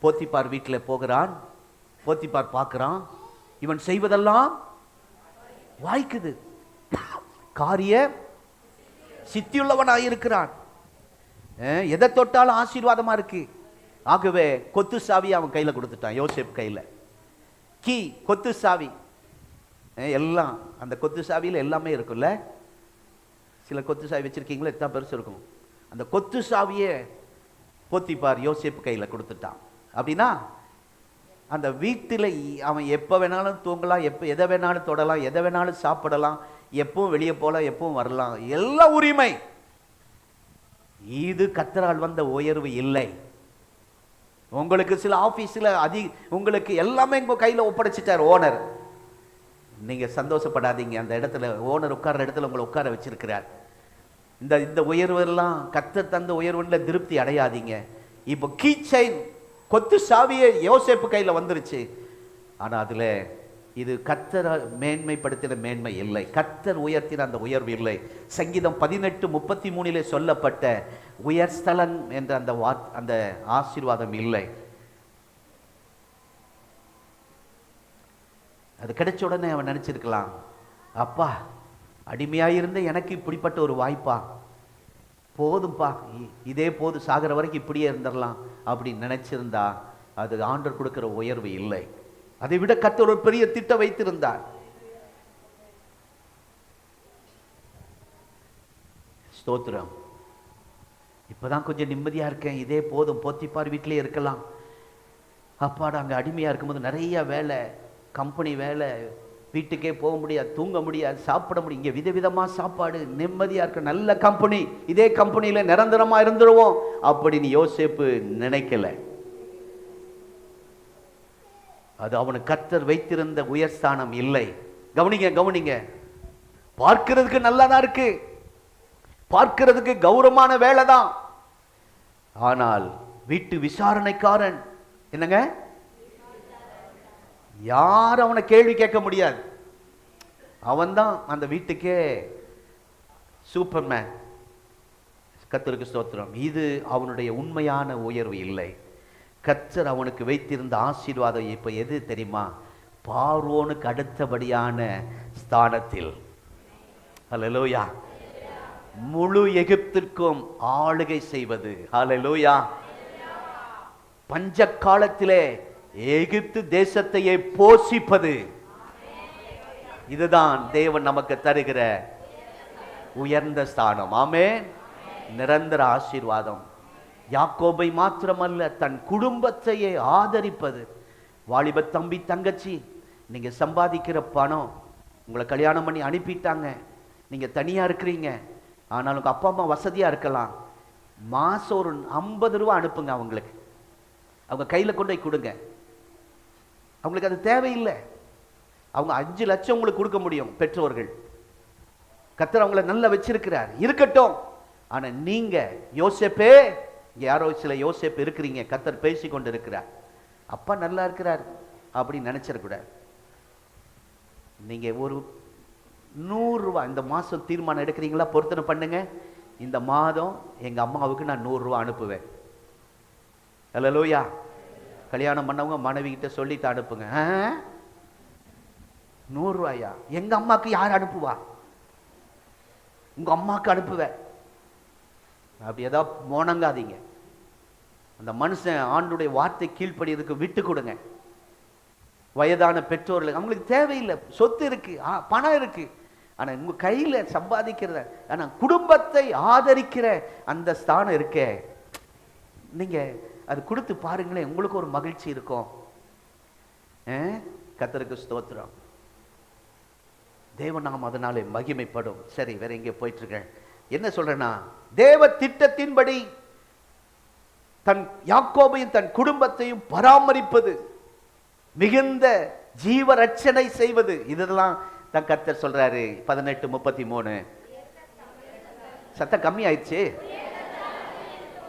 போத்திபார் வீட்டில் போகிறான், போத்திபார் பார்க்குறான், இவன் செய்வதெல்லாம் வாய்க்குது, காரிய சித்தியுள்ளவனாயிருக்கிறான், எதை தொட்டாலும் ஆசீர்வாதமா இருக்கு. ஆகவே கொத்து சாவி அவன் கையில் கொடுத்துட்டான், யோசேப் கையில். கீ, கொத்து சாவி, எல்லாம் அந்த கொத்து சாவியில் எல்லாமே இருக்குல்ல. சில கொத்து சாவி வச்சிருக்கீங்களா, எத்தனை பெருசு இருக்கும். அந்த கொத்து சாவியே போத்திபார் யோசேப் கையில் கொடுத்துட்டான். அப்படின்னா அந்த வீட்டில் அவன் எப்போ வேணாலும் தூங்கலாம், எதை வேணாலும் தொடலாம், எதை வேணாலும் சாப்பிடலாம், எப்பவும் வெளியே போகலாம், எப்பவும் வரலாம், எல்லா உரிமை. இது கர்த்தரால் வந்த உயர்வு இல்லை. உங்களுக்கு சில ஆபீஸில் உங்களுக்கு எல்லாமே உங்க கையில் ஒப்படைச்சிட்டார் ஓனர். நீங்க சந்தோஷப்படாதீங்க. அந்த இடத்துல ஓனர் உட்கார்ற இடத்துல உங்களை உட்கார வச்சிருக்கிறார். இந்த உயர்வெல்லாம் கர்த்தர் தந்த உயர்வுல திருப்தி அடையாதீங்க. இப்போ கீ செயின், கொத்து சாவியே யோசேப்பு கையில் வந்துருச்சு. ஆனால் அதில் இது கர்த்தர் மேன்மைப்படுத்தின மேன்மை இல்லை, கர்த்தர் உயர்த்தின அந்த உயர்வு இல்லை. சங்கீதம் 18:33 சொல்லப்பட்ட உயர்ஸ்தலன் என்ற அந்த ஆசீர்வாதம் இல்லை. அது கிடைச்ச உடனே அவன் நினைச்சிருக்கலாம், அப்பா அடிமையாயிருந்த எனக்கு இப்படிப்பட்ட ஒரு வாய்ப்பா, போதும்பா, இதே போது, சாகிற வரைக்கும் இப்படியே இருந்துடலாம் அப்படின்னு நினைச்சிருந்தா அது ஆண்டவர் கொடுக்கிற உயர்வு இல்லை. அதை விட கர்த்தர் ஒரு பெரிய திட்டம் வைத்திருந்தார். ஸ்தோத்திரம். இப்பதான் கொஞ்சம் நிம்மதியா இருக்கேன், இதே போதும், போத்திபார் வீட்டிலே இருக்கலாம். அப்பாடா, அங்கே அடிமையா இருக்கும்போது நிறைய வேலை, கம்பெனி வேலை, வீட்டுக்கே போக முடியாது, தூங்க முடியாது, சாப்பிட முடியும், இங்கே விதவிதமா சாப்பாடு, நிம்மதியா இருக்க, நல்ல கம்பெனி, இதே கம்பெனியில நிரந்தரமா இருந்துருவோம் அப்படின்னு யோசேப்பு நினைக்கல. அது அவனுக்கு கர்த்தர் வைத்திருந்த உயர்ஸ்தானம் இல்லை. கவனிங்க கவனிங்க, பார்க்கிறதுக்கு நல்லாதான் இருக்கு, பார்க்கிறதுக்கு கௌரவமான வேலை தான். ஆனால் வீட்டு விசாரணைக்காரன் என்னங்க, யாரும் அவனை கேள்வி கேட்க முடியாது. அவன் தான் அந்த வீட்டுக்கே சூப்பர்மேன். கர்த்தருக்கு ஸ்தோத்திரம். இது அவனுடைய உண்மையான உயர்வு இல்லை. கர்த்தர் அவனுக்கு வைத்திருந்த ஆசீர்வாதம் இப்ப எது தெரியுமா? பார்வோனுக்கு அடுத்தபடியான ஸ்தானத்தில், ஹல்லேலூயா, முழு எகிப்திற்கும் ஆளுகை செய்வது. ஹல்லேலூயா. பஞ்ச காலத்திலே எகிப்து தேசத்தையே போஷிப்பது. இதுதான் தேவன் நமக்கு தருகிற உயர்ந்த ஸ்தானம். ஆமென். நிரந்தர ஆசீர்வாதம். யாக்கோபை மாத்திரமல்ல, தன் குடும்பத்தையே ஆதரிப்பது. வாலிப தம்பி தங்கச்சி, நீங்க சம்பாதிக்கிற பணம், உங்களை கல்யாணம் பண்ணி அனுப்பிட்டாங்க, நீங்க தனியா இருக்கிறீங்க, ஆனால் உங்க அப்பா அம்மா வசதியா இருக்கலாம், மாசம் ஒரு 50 ரூபா அனுப்புங்க அவங்களுக்கு, அவங்க கையில கொண்டு போய் கொடுங்க. அவங்களுக்கு அது தேவையில்லை. அவங்க 5 லட்சம் உங்களுக்கு கொடுக்க முடியும் பெற்றோர்கள். கர்த்தர் அவங்களை நல்லா வச்சிருக்கிறார், இருக்கட்டும். ஆனா நீங்க யோசேப்பே, யாரோ சில யோசேப்பு இருக்கிறீங்க, கர்த்தர் பேசி கொண்டு இருக்கிறார், அப்பா நல்லா இருக்கிறார் அப்படின்னு நினைச்சிடக்கூடாது. நீங்க ஒரு 100 ரூபா இந்த மாசம் தீர்மானம் எடுக்கிறீங்களா? பொருத்தனை பண்ணுங்க, இந்த மாதம் எங்க அம்மாவுக்கு நான் 100 ரூபா அனுப்புவேன். அல்லேலூயா. கல்யாணம் பண்ணவங்க மனைவி கிட்ட சொல்லிட்டு அனுப்புங்க. 100 ரூபாயா? எங்க அம்மாக்கு யார் அனுப்புவா? உங்க அம்மாக்கு அனுப்புவேன். அப்படி ஏதாவது மோனங்காதீங்க. அந்த மனுஷன் ஆண்டுடைய வார்த்தை கீழ்ப்படியதுக்கு விட்டு கொடுங்க. வயதான பெற்றோர்கள், அவங்களுக்கு தேவையில்லை, சொத்து இருக்கு, பணம் இருக்கு, ஆனா உங்க கையில சம்பாதிக்கிறத, ஆனா குடும்பத்தை ஆதரிக்கிற அந்த ஸ்தானம் இருக்கே, நீங்க அது கொடுத்து பாருங்களேன், உங்களுக்கு ஒரு மகிழ்ச்சி இருக்கும். கர்த்தருக்கு ஸ்தோத்திரம். தேவன் நாம் அதனாலே மகிமைப்படும். சரி, வேற எங்கே போயிட்டு இருக்கேன்? என்ன சொல்றேன்னா, தேவ திட்டத்தின்படி தன் யாக்கோபையும் தன் குடும்பத்தையும் பராமரிப்பது, மிகுந்த ஜீவ ரட்சணை செய்வது, இதெல்லாம் தான் கர்த்தர் சொல்றாரு. 18:33. சத்தம் கம்மி ஆயிடுச்சு.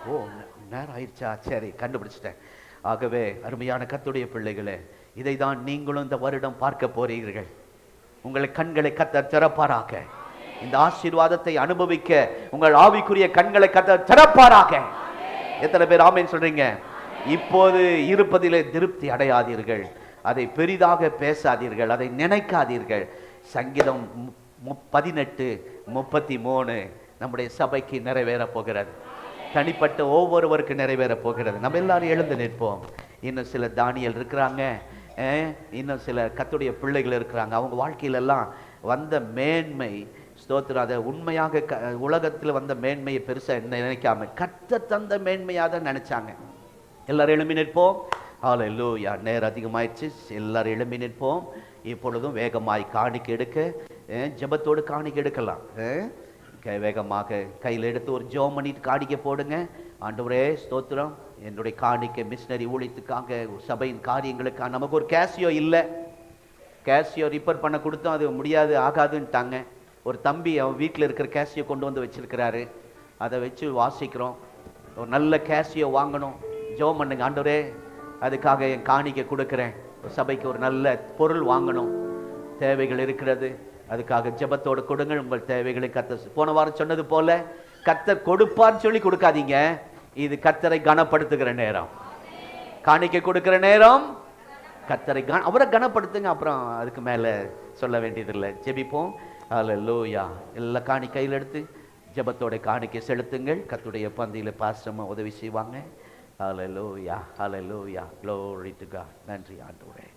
ஓ, நேரம் ஆயிடுச்சா? சரி, கண்டுபிடிச்சிட்டேன். ஆகவே அருமையான கர்த்தருடைய பிள்ளைகளே, இதை தான் நீங்களும் இந்த வருடம் பார்க்க போறீர்கள். உங்கள் கண்களை கர்த்தர் திறப்பாராக. இந்த ஆசீர்வாதத்தை அனுபவிக்க உங்கள் ஆவிக்குரிய கண்களை கர்த்தர் திறப்பாராக. எத்தனை பேர் ஆமென் சொல்றீங்க? இப்போது இருப்பதிலே திருப்தி அடையாதீர்கள், அதை பெரிதாக பேசாதீர்கள், அதை நினைக்காதீர்கள். சங்கீதம் 18:33 நம்முடைய சபைக்கு நிறைவேற போகிறது. தனிப்பட்ட ஒவ்வொருவருக்கு நிறைவேற போகிறது. நம்ம எல்லாரும் எழுந்து நிற்போம். இன்னும் சில தானியல் இருக்கிறாங்க, இன்னும் சில கர்த்தருடைய பிள்ளைகள் இருக்கிறாங்க. அவங்க வாழ்க்கையிலெல்லாம் வந்த மேன்மை, ஸ்தோத்திரம், அதை உண்மையாக உலகத்தில் வந்த மேன்மையை பெருசா நினைக்காம கர்த்தர் தந்த மேன்மையாக தான் நினைச்சாங்க. எல்லாரும் எழும்பி நிற்போம். ஹல்லேலூயா. நேரம் அதிகமாயிடுச்சு. எல்லாரும் எழும்பி நிற்போம். இப்பொழுதும் வேகமாய் காணிக்கை எடுக்க, ஜெபத்தோடு காணிக்கை எடுக்கலாம். வேகமாக கையில் எடுத்து ஒரு ஜெபம் பண்ணிட்டு காணிக்கை போடுங்க. ஆண்டவரே ஸ்தோத்திரம், என்னுடைய காணிக்கை மிஷனரி ஊழியத்துக்காக, சபையின் காரியங்களுக்காக. நமக்கு ஒரு கேசியோ இல்லை, கேசியோ ரிப்பேர் பண்ண கொடுத்தோம், அது முடியாது, ஆகாதுன்ட்டாங்க. ஒரு தம்பி அவன் வீட்டில் இருக்கிற கேசியோ கொண்டு வந்து வச்சிருக்கிறாரு, அதை வச்சு வாசிக்கிறோம். ஒரு நல்ல கேசியோ வாங்கணும். ஜெபம் பண்ணுங்க, ஆண்டவரே அதுக்காக என் காணிக்கை கொடுக்குறேன். சபைக்கு ஒரு நல்ல பொருள் வாங்கணும், தேவைகள் இருக்கிறது, அதுக்காக ஜெபத்தோடு கொடுங்கள். உங்கள் தேவைகளை கர்த்தர் போன வாரம் சொன்னது போல கர்த்தர் கொடுப்பான்னு சொல்லி கொடுக்காதீங்க. இது கர்த்தரை கனப்படுத்துகிற நேரம், காணிக்கை கொடுக்கிற நேரம். கர்த்தரை அவரை கனப்படுத்துங்க, அப்புறம் அதுக்கு மேல சொல்ல வேண்டியதில்லை. ஜெபிப்போம். ஹல்லேலூயா. எல்லா கையில் எடுத்து ஜெபத்தோட காணிக்கை செலுத்துங்கள். கர்த்தருடைய பந்தியில பாஸ்டமா உதவி செய்வாங்க. ஹல்லேலூயா, ஹல்லேலூயா. glory to God. நன்றி ஆண்டவரே.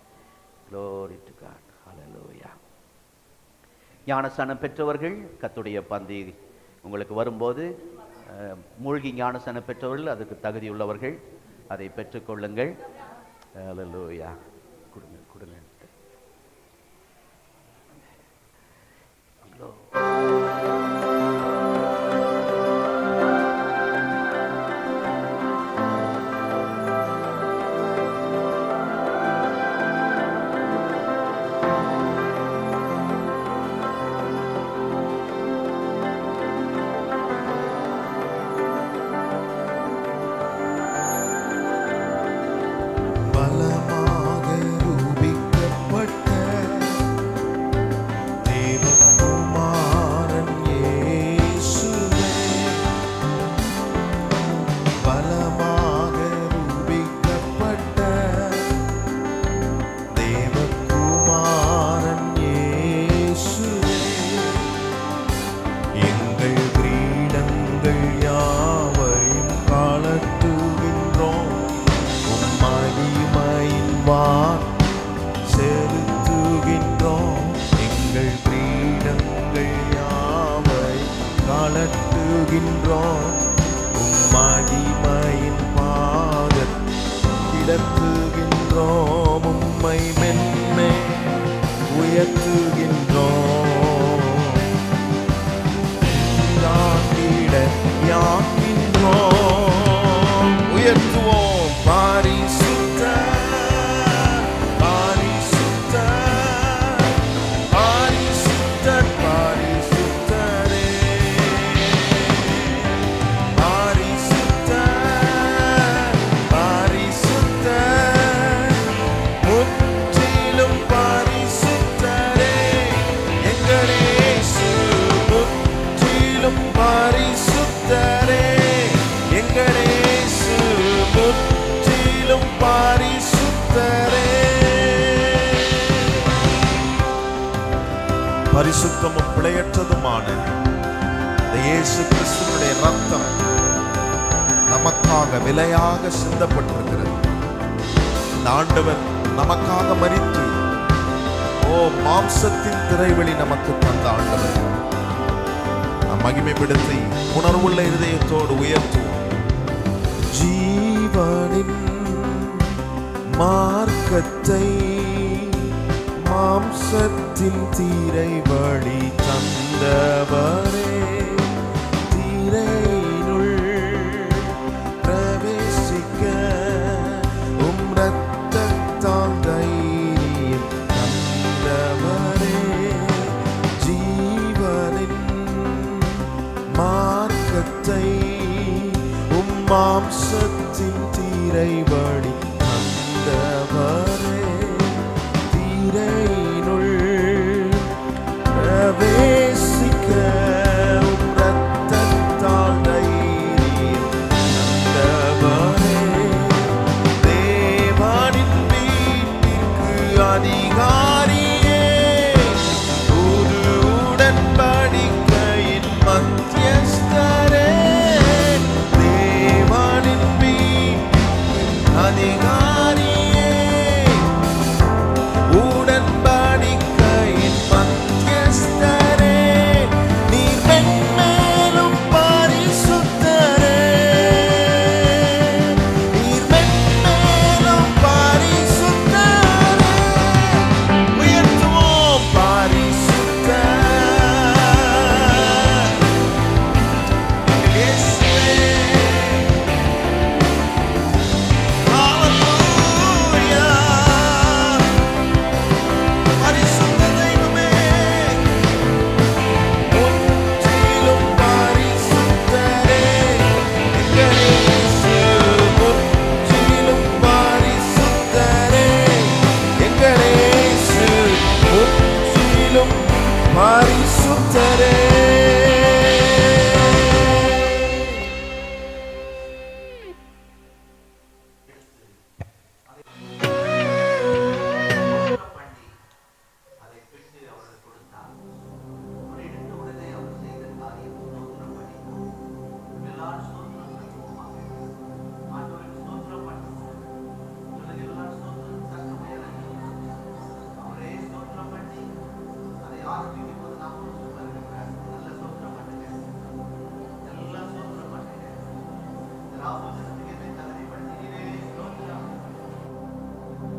glory to God. ஹல்லேலூயா. ஞானஸ்நானம் பெற்றவர்கள் கர்த்தருடைய பந்தி உங்களுக்கு வரும்போது, மூழ்கி ஞானஸ்நானம் பெற்றவர்கள், அதுக்கு தகுதியுள்ளவர்கள், அதை பெற்றுக்கொள்ளுங்கள். ஹல்லேலூயா. கொடுங்க கொடுங்க. உயர்த்துகின்றோம் மகிமையின் பாதத் கிடத்துகின்றோம் உம்மை மென்மே உயர்த்துகின்றோம் யாங்கிட யாங்கின்றோம் உயர்த்துவோம் பாரிசுத்த பாரிசுத்த பாரிசுத்த பாரிசுத்தரே பாரிசுத்த பாரிசுத்த முற்றிலும் பாரிசுத்தரே எங்கள் இயேசு முற்றிலும் பாரிசுத்தரே எங்கள் இயேசு முற்றிலும் பாரிசுத்தரே பரிசுத்தமும் பிழையற்றதுமான இந்த இயேசு கிறிஸ்துவினுடைய ரத்தம் நமக்காக விலையாக சிந்தப்பட்டிருக்கிறது. இந்த ஆண்டவர் நமக்காக மரித்து மாம்சத்தின் திரைவெளி நமக்கு தந்த ஆண்டவர் நம் மகிமைப்படுத்தி உணர்வுள்ள இதயத்தோடு உயர்த்துவோம். ஜீவனின் மார்க்கத்தை மாம்சத்தின் தீரை வழி தந்தவரே தீரையினுள் பிரவேசிக்க உம் இரத்தத்தால் தைரியம் தந்தவரே ஜீவனின் மார்க்கத்தை உம் மாம்சத்தின் தீரை வழி தந்தவரே தீரையினுள் பிரவேசிக்க உம் இரத்தத்தால் தைரியம் தந்தவரே தேவனின் வீட்டிற்கு அதிகாரியே புது உடன்படிக்கையின் மத்தியஸ்தரே தேவனின் வீட்டிற்கு அதிகாரியே உடன்படிக்கையின் மத்தியஸ்தரே நீர் மென்மேலும் பரிசுத்தரே நீர் மென்மேலும் பரிசுத்தரே உயர்த்துவோம் பரிசுத்தர் இயேசுவே ஹalleluya பரிசுத்த தெய்வமே முற்றிலும் பரிசுத்தரே எங்கள் இயேசு முற்றிலும் பரிசுத்தரே எங்கள் இயேசு முற்றிலும் பரிசுத்தரே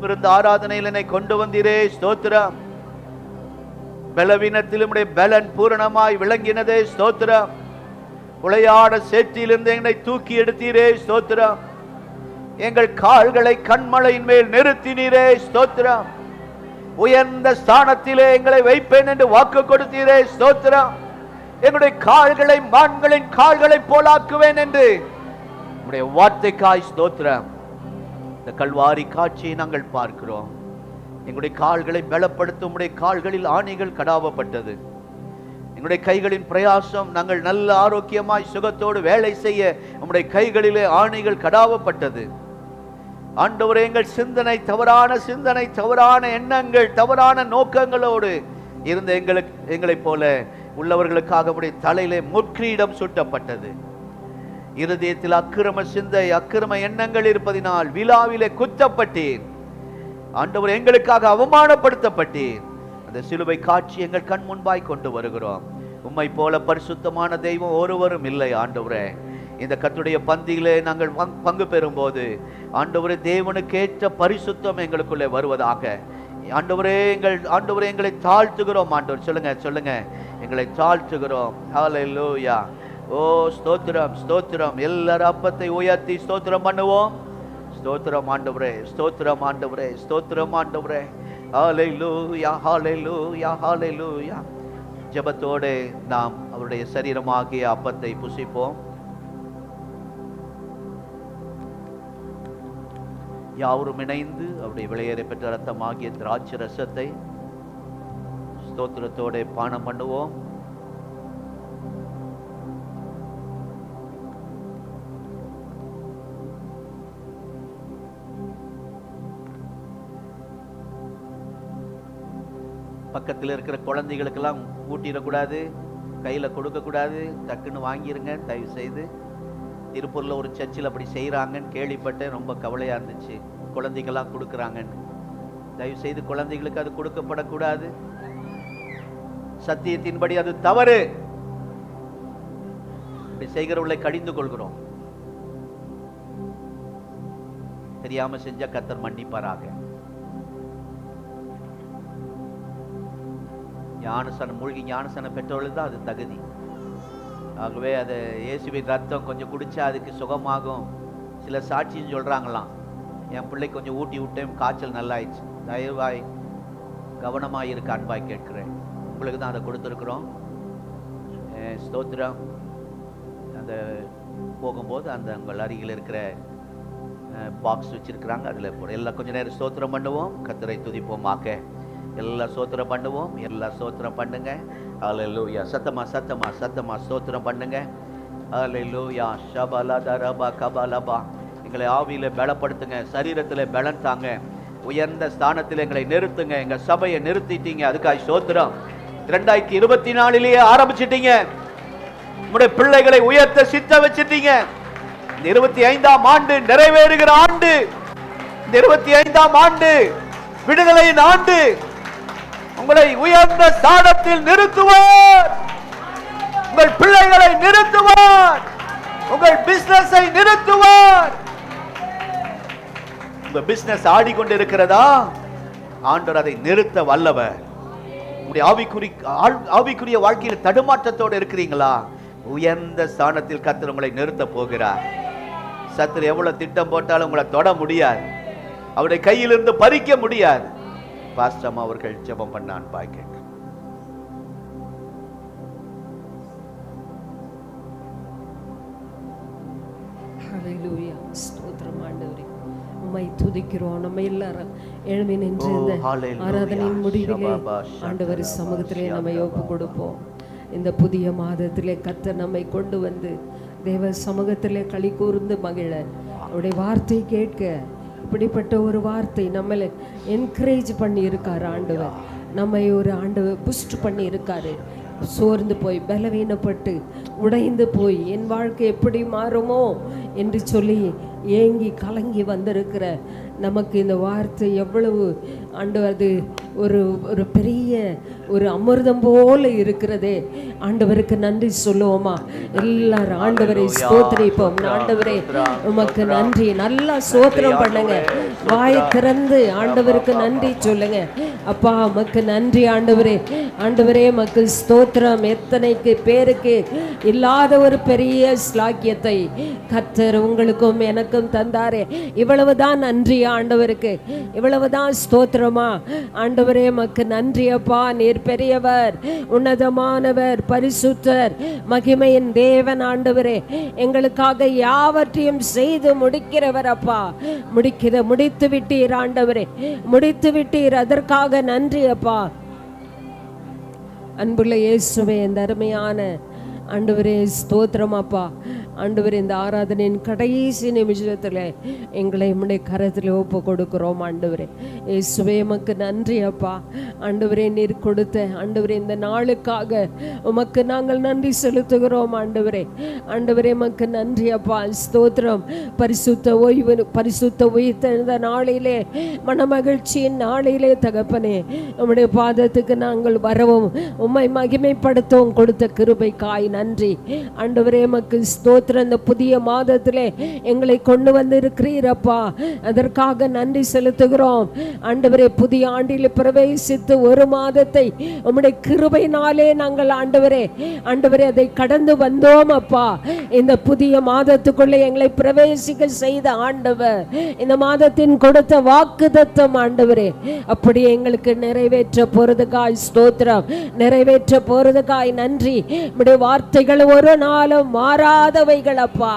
இருந்த ஆராதனையில் என்னை கொண்டு வந்தீரே ஸ்தோத்திரம். பலவீனத்திலும் பலன் பூரணமாய் விளங்கினதே ஸ்தோத்திரம். உளையாட சேற்றிலிருந்து என்னை தூக்கி எடுத்தீரே ஸ்தோத்திரம். எங்கள் கால்களை கண்மலையின் மேல் நிறுத்தினீரே ஸ்தோத்திரம். உயர்ந்த ஸ்தானத்திலே எங்களை வைப்பேன் என்று வாக்கு கொடுத்தீரே ஸ்தோத்திரம். எங்களுடைய கால்களை மான்களின் கால்களை போலாக்குவேன் என்று உம்முடைய வார்த்தைக்காய் ஸ்தோத்திரம். இந்த கல்வாரி காட்சியை நாங்கள் பார்க்கிறோம். எங்களுடைய கால்களை பலப்படுத்தும் உம்முடைய கால்களில் ஆணிகள் கடாவப்பட்டது. எங்களுடைய கைகளின் பிரயாசம் நாங்கள் நல்ல ஆரோக்கியமாய் சுகத்தோடு வேலை செய்ய உம்முடைய கைகளிலே ஆணிகள் கடாவப்பட்டது. ஆண்டவரே, எங்கள் சிந்தனை தவறான எண்ணங்கள் தவறான நோக்கங்களோடு இருந்த எங்களைப் போல உள்ளவர்களுக்காக உம்முடைய தலையிலே முட்கிரீடம் சுட்டப்பட்டது. இருதயத்தில் அக்கிரம சிந்தை அக்கிரம எண்ணங்கள் இருப்பதினால் விழாவிலே குத்தப்பட்டேன். ஆண்டவர் எங்களுக்காக அவமானப்படுத்தப்பட்டேன். அந்த சிலுவை காட்சி எங்கள் கண் முன்பாய் கொண்டு வருகிறோம். உம்மை போல பரிசுத்தமான தெய்வம் ஒருவரும் இல்லை ஆண்டவரே. இந்த கர்த்தருடைய பந்தியிலே நாங்கள் பங்கு பெறும்போது ஆண்டவரே, தேவனுக்கேற்ற பரிசுத்தம் எங்களுக்குள்ளே வருவதாக. ஆண்டவரே, எங்களை தாழ்த்துகிறோம். ஆண்டவர் சொல்லுங்க, எங்களை தாழ்த்துகிறோம். ஹல்லேலூயா. ஓ ஸ்தோத்திரம், ஸ்தோத்திரம். எல்லாரும் அப்பத்தை உயர்த்தி ஸ்தோத்திரம் பண்ணுவோம். ஸ்தோத்திரம் ஆண்டவரே, ஸ்தோத்திரம் ஆண்டவரே, ஸ்தோத்திரம் ஆண்டவரே. ஹல்லேலூயா, ஹல்லேலூயா, ஹல்லேலூயா. ஜெபத்தோடு நாம் அவருடைய சரீரமாகிய அப்பத்தை புசிப்போம். யாவரும் இணைந்து அவருடைய விலையேற பெற்ற ரத்தமாகிய திராட்சை ரசத்தை ஸ்தோத்திரத்தோட பானம் பண்ணுவோம். பக்கத்தில் இருக்கிற குழந்தைகளுக்கெல்லாம் ஊட்டிடக்கூடாது, கையில் கொடுக்கக்கூடாது. டக்குன்னு வாங்கிருங்க தயவு செய்து. திருப்பூரில் ஒரு சர்ச்சில் அப்படி செய்கிறாங்கன்னு கேள்விப்பட்டேன். ரொம்ப கவலையாக இருந்துச்சு. குழந்தைகள்லாம் கொடுக்குறாங்கன்னு. தயவு செய்து குழந்தைகளுக்கு அது கொடுக்கப்படக்கூடாது. சத்தியத்தின்படி அது தவறு. இப்படி செய்கிறவர்களை கடிந்து கொள்கிறோம். தெரியாம செஞ்ச கர்த்தர் மன்னிப்பாராக. ஞானசனம் மூழ்கி ஞானசனம் பெற்றவர்கள் தான் அது தகுதி. ஆகவே அதை இயேசுவின் ரத்தம் கொஞ்சம் குடிச்சா அதுக்கு சுகமாகும். சில சாட்சின்னு சொல்றாங்களாம். என் பிள்ளை கொஞ்சம் ஊட்டி விட்டேன், காய்ச்சல் நல்லாயிடுச்சு. தயவாய் கவனமாக இருக்க அன்பாய் கேட்கிறேன். உங்களுக்கு தான் அதை கொடுத்துருக்குறோம். ஸ்தோத்திரம். அந்த போகும்போது அந்த உங்கள் அருகில் இருக்கிற பாக்ஸ் வச்சிருக்கிறாங்க, அதில் எல்லாம் கொஞ்சம் நேரம் ஸ்தோத்திரம் பண்ணுவோம். கர்த்தரை துதிப்போமாக்க. எல்லாம் ஸ்தோத்திரம் பண்ணுவோம். எல்லாம் ஸ்தோத்திரம் பண்ணுங்க. ஹல்லேலூயா. சத்தமா சத்தமா சத்தமா ஸ்தோத்திரம் பண்ணுங்க. ஹல்லேலூயா. ஷபலா தரபா கபலபா. எங்களை ஆவியில பலப்படுத்துங்க, சரீரத்தில் பலன் தாங்க, உயர்ந்த ஸ்தானத்தில் எங்களை நிறுத்துங்க. எங்க சபையை நிறுத்திட்டீங்க, அதுக்காக ஸ்தோத்திரம். 2024 ஆரம்பிச்சிட்டீங்க. உங்களுடைய பிள்ளைகளை உயர்த்த சித்த வச்சிட்டீங்க. இந்த 25ஆம் ஆண்டு நிறைவேறுகிற ஆண்டு. இந்த 25ஆம் ஆண்டு விடுதலையின் ஆண்டு. உங்களை உயர்ந்த ஸ்தானத்தில் நிறுத்துவார். உங்கள் பிள்ளைகளை நிறுத்துவார். உங்கள் பிசினஸை நிறுத்துவார். உங்க பிசினஸ் ஆடிக்கொண்டிருக்கிறதா? ஆண்டவர் அதை நிறுத்த வல்லவர். உங்களுடைய ஆவிக்குரிய வாழ்க்கையில் தடுமாற்றத்தோடு இருக்கிறீங்களா? உயர்ந்த ஸ்தானத்தில் கர்த்தர் உங்களை நிறுத்த போகிறார். சத்துரு எவ்வளவு திட்டம் போட்டாலும் உங்களை தொட முடியாது. அவருடைய கையிலிருந்து பறிக்க முடியாது. பாஸ்டர் அவர்கள் ஜெபம் பண்ணான் பாய்க்க. ஹல்லேலூயா. ஸ்தோத்திரம் ஆண்டவரே, உம்மை துதிக்கிறோம். நம்ம எல்லாரும் எழும்பி நின்று இந்த ஆராதனையின் முடிவிலே ஆண்டவர் சமூகத்திலே நம்ம ஒப்பு கொடுப்போம். இந்த புதிய மாதத்திலே கர்த்தர் நம்மை கொண்டு வந்து தேவ சமூகத்திலே களி கூர்ந்து மகிழ, அவருடைய வார்த்தை கேட்க, இப்படிப்பட்ட ஒரு வார்த்தை நம்மளை என்கரேஜ் பண்ணி இருக்காரு ஆண்டவர். நம்மை ஒரு ஆண்டவர் புஸ்ட் பண்ணி இருக்காரு. சோர்ந்து போய் பலவீனப்பட்டு உடைந்து போய் என் வாழ்க்கை எப்படி மாறுமோ என்று சொல்லி ஏங்கி கலங்கி வந்திருக்கிற நமக்கு இந்த வார்த்தை எவ்வளவு ஆண்டவர் அது ஒரு ஒரு பெரிய ஒரு அமிர்தம் போல இருக்கிறதே. ஆண்டவருக்கு நன்றி சொல்லுவோமா? எல்லாரும் ஆண்டவரை ஸ்தோத்திரிப்போம். ஆண்டவரே உமக்கு நன்றி. நல்லா ஸ்தோத்திரம் பண்ணுங்க. வாய் திறந்து ஆண்டவருக்கு நன்றி சொல்லுங்க. அப்பா உமக்கு நன்றி ஆண்டவரே. ஆண்டவரே உமக்கு ஸ்தோத்திரம். எத்தனைக்கு பேருக்கு இல்லாத ஒரு பெரிய ஸ்லாக்கியத்தை கர்த்தர் உங்களுக்கும் எனக்கும் தந்தாரே. இவ்வளவுதான் நன்றி ஆண்டவருக்கு. இவ்வளவுதான் ஸ்தோத்திரமா? ஆண்டவரே உமக்கு நன்றி அப்பா. நீர் பெரியவர், உன்னதமானவர், பரிசுத்தர், மகிமையின் தேவன் ஆண்டவரே. எங்களுக்காக யாவற்றையும் செய்து முடிக்கிறவர் அப்பா. முடித்து விட்டீர் ஆண்டவரே, முடித்து விட்டீர். அதற்காக நன்றி அப்பா. அன்புள்ள இயேசுவே, இந்த அருமையான ஆண்டவரே ஸ்தோத்திரம் அப்பா. ஆண்டவரே இந்த ஆராதனையின் கடைசி நிமிஷத்தில் எங்களை உம்முடைய கரத்தில் ஒப்பு கொடுக்கிறோம் ஆண்டவரே. இயேசுவே உமக்கு நன்றி அப்பா. ஆண்டவரே நீர் கொடுத்த ஆண்டவரே இந்த நாளுக்காக உமக்கு நாங்கள் நன்றி செலுத்துகிறோம் ஆண்டவரே. ஆண்டவரே உமக்கு நன்றி அப்பா. ஸ்தோத்திரம். பரிசுத்த ஓய்வு, பரிசுத்த உயிர்த்த இந்த நாளிலே, மனமகிழ்ச்சியின் நாளிலே தகப்பனே உம்முடைய பாதத்துக்கு நாங்கள் வரவும் உம்மை மகிமைப்படுத்தவும் கொடுத்த கிருபைக்காய் நன்றி ஆண்டவரே. உமக்கு ஸ்தோத்திரம். இந்த புதிய மாதத்திலே எங்களை கொண்டு வந்திருக்கிறீரப்பா, அதற்காக நன்றி செலுத்துகிறோம் ஆண்டவரே. புதிய ஆண்டில் பிரவேசித்து ஒரு மாதத்தை உம்முடைய கிருபையினாலே நாங்கள் ஆண்டவரே அதை கடந்து வந்தோம் அப்பா. இந்த புதிய மாதத்துக்குள்ளே எங்களை பிரவேசிக்க செய்த ஆண்டவர், இந்த மாதத்தின் கொடுத்த வாக்குத்தத்தம் ஆண்டவரே அப்படியே எங்களுக்கு நிறைவேற்ற போறதுக்காய் ஸ்தோத்திரம். நிறைவேற்ற போறதுக்காய் நன்றி. உம்முடைய வார்த்தைகள் ஒரு நாளும் மாறாதவைகள் அப்பா,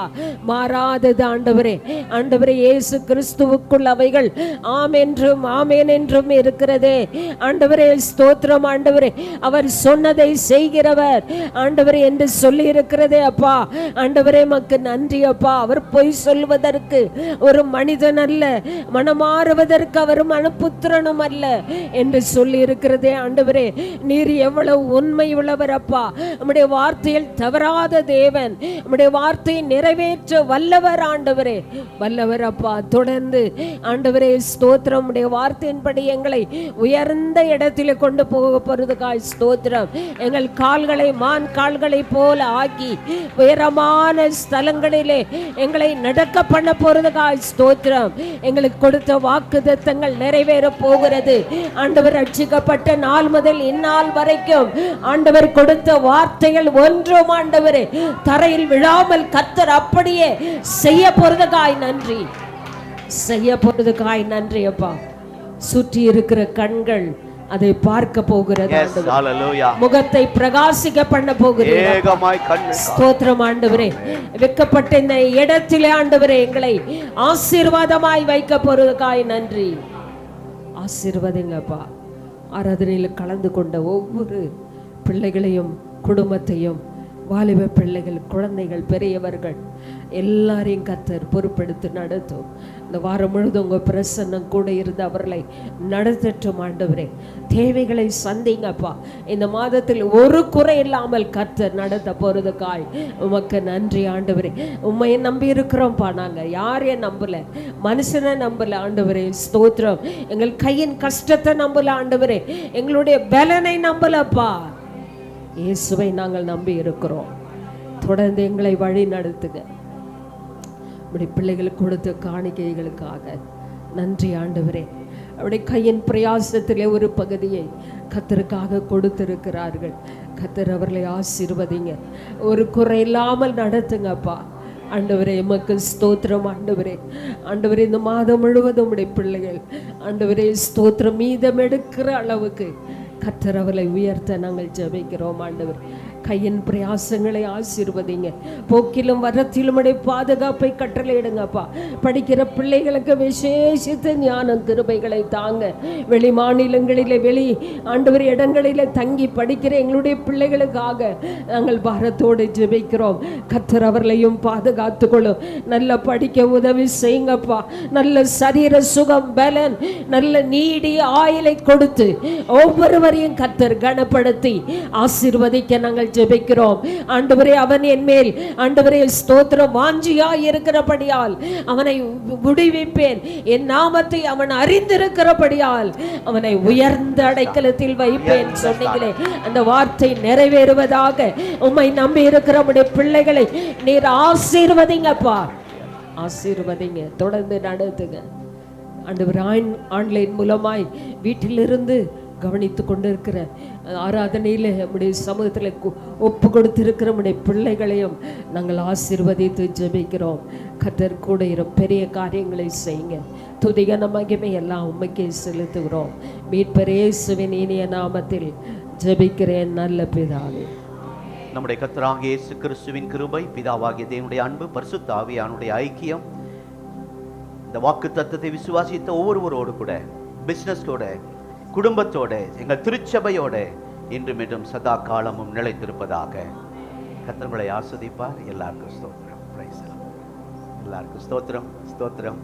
மாறாதது ஆண்டவரே. ஆண்டவரே இயேசு கிறிஸ்துவுக்குள் அவைகள் ஆம் என்றும் ஆமேன் என்றும் இருக்கிறதே ஆண்டவரே. ஸ்தோத்திரம் ஆண்டவரே. அவர் சொன்னதை செய்கிறவர் ஆண்டவரே என்று சொல்லி இருக்கிறதே அப்பா. ஆண்டவரே மக்கு நன்றி அப்பா. அவர் பொய் சொல்வதற்கு ஒரு மனிதன் அல்ல, மனமாறுவதற்கு அவர் மனப்புத்திரனும் அல்ல என்று சொல்லி இருக்கிறதே ஆண்டவரே. நீர் எவ்வளவு உண்மை உள்ளவர் அப்பா. நம்முடைய வார்த்தையில் தவறாத தேவன், நம்முடைய வார்த்தையை நிறைவேற்ற வல்லவர் ஆண்டவரே, வல்லவர் அப்பா. தொடர்ந்து ஆண்டவரே ஸ்தோத்திரம். உடைய வார்த்தையின்படி எங்களை உயர்ந்த இடத்திலே கொண்டு போக போறதுக்காய் ஸ்தோத்திரம். எங்கள் கால்களை மான் கால்களை போல ஆக்கி உயரமான ஸ்தலங்களிலே எங்களை நடக்க பண்ண போறதுக்காய் ஸ்தோத்திரம். எங்களுக்கு கொடுத்த வாக்குத்தத்தங்கள் நிறைவேற போகிறது ஆண்டவர். ரட்சிக்கப்பட்ட நாள் முதல் இந்நாள் வரைக்கும் ஆண்டவர் கொடுத்த வார்த்தைகள் ஒன்றும் ஆண்டவரே தரையில் விழாமல் கர்த்தர் அப்படியே செய்ய போறதுக்காய் நன்றி, செய்ய போறதுக்காய் நன்றி அப்பா. சுற்றி இருக்கிற கண்கள் அதை பார்க்க போகிறது, முகத்தை பிரகாசிக்க பண்ண போகிறது. ஸ்தோத்திரம் ஆண்டவரே. வைக்கப்பட்ட இந்த இடத்திலே ஆண்டவரே எங்களை ஆசீர்வாதமாய் வைக்க போறதுக்காய் நன்றி. ஆசீர்வாதங்கப்பா. ஆராதனையில் கலந்து கொண்ட ஒவ்வொரு பிள்ளைகளையும், குடும்பத்தையும், வாலிப பிள்ளைகள், குழந்தைகள், பெரியவர்கள் எல்லாரையும் கர்த்தர் பொறுப்பெடுத்து நடத்தும். இந்த வாரம் முழுதும் உங்கள் பிரசன்னம் கூட இருந்து அவர்களை நடத்தட்டும் ஆண்டவரே. தேவைகளை சந்திங்கப்பா. இந்த மாதத்தில் ஒரு குறை இல்லாமல் கர்த்தர் நடத்த போறதுக்காய் உமக்கு நன்றி ஆண்டவரே. உண்மையை நம்பி இருக்கிறோம்ப்பா. நாங்கள் யாரையும் நம்பல, மனுஷனை நம்பல ஆண்டவரே. ஸ்தோத்திரம். எங்கள் கையின் கஷ்டத்தை நம்பல ஆண்டவரே, எங்களுடைய பலனை நம்பலப்பா. இயேசுவை நாங்கள் நம்பி இருக்கிறோம். தொடர்ந்து எங்களை வழி நடத்துங்க. அப்படி பிள்ளைகளுக்கு கொடுத்த காணிக்கைகளுக்காக நன்றி ஆண்டவரே. அவருடைய கையின் பிரயாசத்திலே ஒரு பகுதியை கர்த்தருக்காக கொடுத்திருக்கிறார்கள். கர்த்தர் அவர்களை ஆசீர்வதிங்க, ஒரு குறை இல்லாமல் நடத்துங்கப்பா ஆண்டவரே. எமக்கு ஸ்தோத்திரம் ஆண்டவரே. ஆண்டவரே இந்த மாதம் முழுவதும் உடைய பிள்ளைகள் ஆண்டவரே ஸ்தோத்திரம் மீதம் எடுக்கிற அளவுக்கு கர்த்தர் அவர்களை உயர்த்த நாங்கள் ஜெபிக்கிறோம் ஆண்டவர். கையின் பிரயாசங்களை ஆசீர்வதிங்க. போக்கிலும் வரத்திலும் உடைய பாதுகாப்பை கட்டளையிடுங்கப்பா. படிக்கிற பிள்ளைகளுக்கு விசேஷித்த ஞானம் கிருபைகளை தாங்க. வெளி மாநிலங்களிலே, வெளி ஆண்டவர் இடங்களிலே தங்கி படிக்கிற எங்களுடைய பிள்ளைகளுக்காக நாங்கள் பாரத்தோடு ஜெபிக்கிறோம். கர்த்தர் அவர்களையும் பாதுகாத்து கொள்ளும். நல்ல படிக்க உதவி செய்யுங்கப்பா. நல்ல சரீர சுகம், பலன், நல்ல நீடி ஆயுளை கொடுத்து ஒவ்வொருவரையும் கர்த்தர் கனப்படுத்தி ஆசீர்வதிக்க நாங்கள் ஜெபிக்கிறோம் ஆண்டவரே. அவன் என் மேல் ஆண்டவரே ஸ்தோத்திரம் வாஞ்சியாய் இருக்கிறபடியால் அவனை விடுவிப்பேன். என் நாமத்தை அவன் அறிந்திருக்கிறபடியால் அவனை உயர்ந்த அடைக்கலத்தில் வைப்பேன் சொன்னீங்களே, அந்த வார்த்தை நிறைவேறுவதாக. உம்மை நம்பி இருக்கிற நம்முடைய பிள்ளைகளை நீர் ஆசீர்வதிங்கப்பா, ஆசீர்வதிங்க. தொடர்ந்து நடத்துங்க ஆண்டவர். ஆன்லைன் மூலமாய் வீட்டிலிருந்து கவனித்து கொண்டிருக்கிற ஆராதனையில் நம்முடைய சமூகத்தில் ஒப்பு கொடுத்திருக்கிற நம்முடைய பிள்ளைகளையும் நாங்கள் ஆசீர்வதித்து ஜெபிக்கிறோம். கர்த்தர் கூட பெரிய காரியங்களை செய்யுங்க. துதிகன மகிமை எல்லாம் உம்மைக்கே செலுத்துகிறோம். மீட்பர் இயேசுவின் இனிய நாமத்தில் ஜெபிக்கிறேன் நல்ல பிதாவே. நம்முடைய கர்த்தராகிய இயேசு கிறிஸ்துவின் கிருபை, பிதாவாகிய தேவனுடைய அன்பு, பரிசுத்த ஆவியானுடைய ஐக்கியம், இந்த வாக்கு தத்தத்தை விசுவாசித்த ஒவ்வொருவரோடு கூட, பிசினஸோட, குடும்பத்தோட, எங்கள் திருச்சபையோட இன்று மீண்டும் சதா காலமும் நிலைத்திருப்பதாக. கர்த்தர் உங்களை ஆசீர்வதிப்பார். எல்லாருக்கும் ஸ்தோத்திரம். பிரைஸ் எல்லாருக்கும் ஸ்தோத்திரம் ஸ்தோத்திரம்.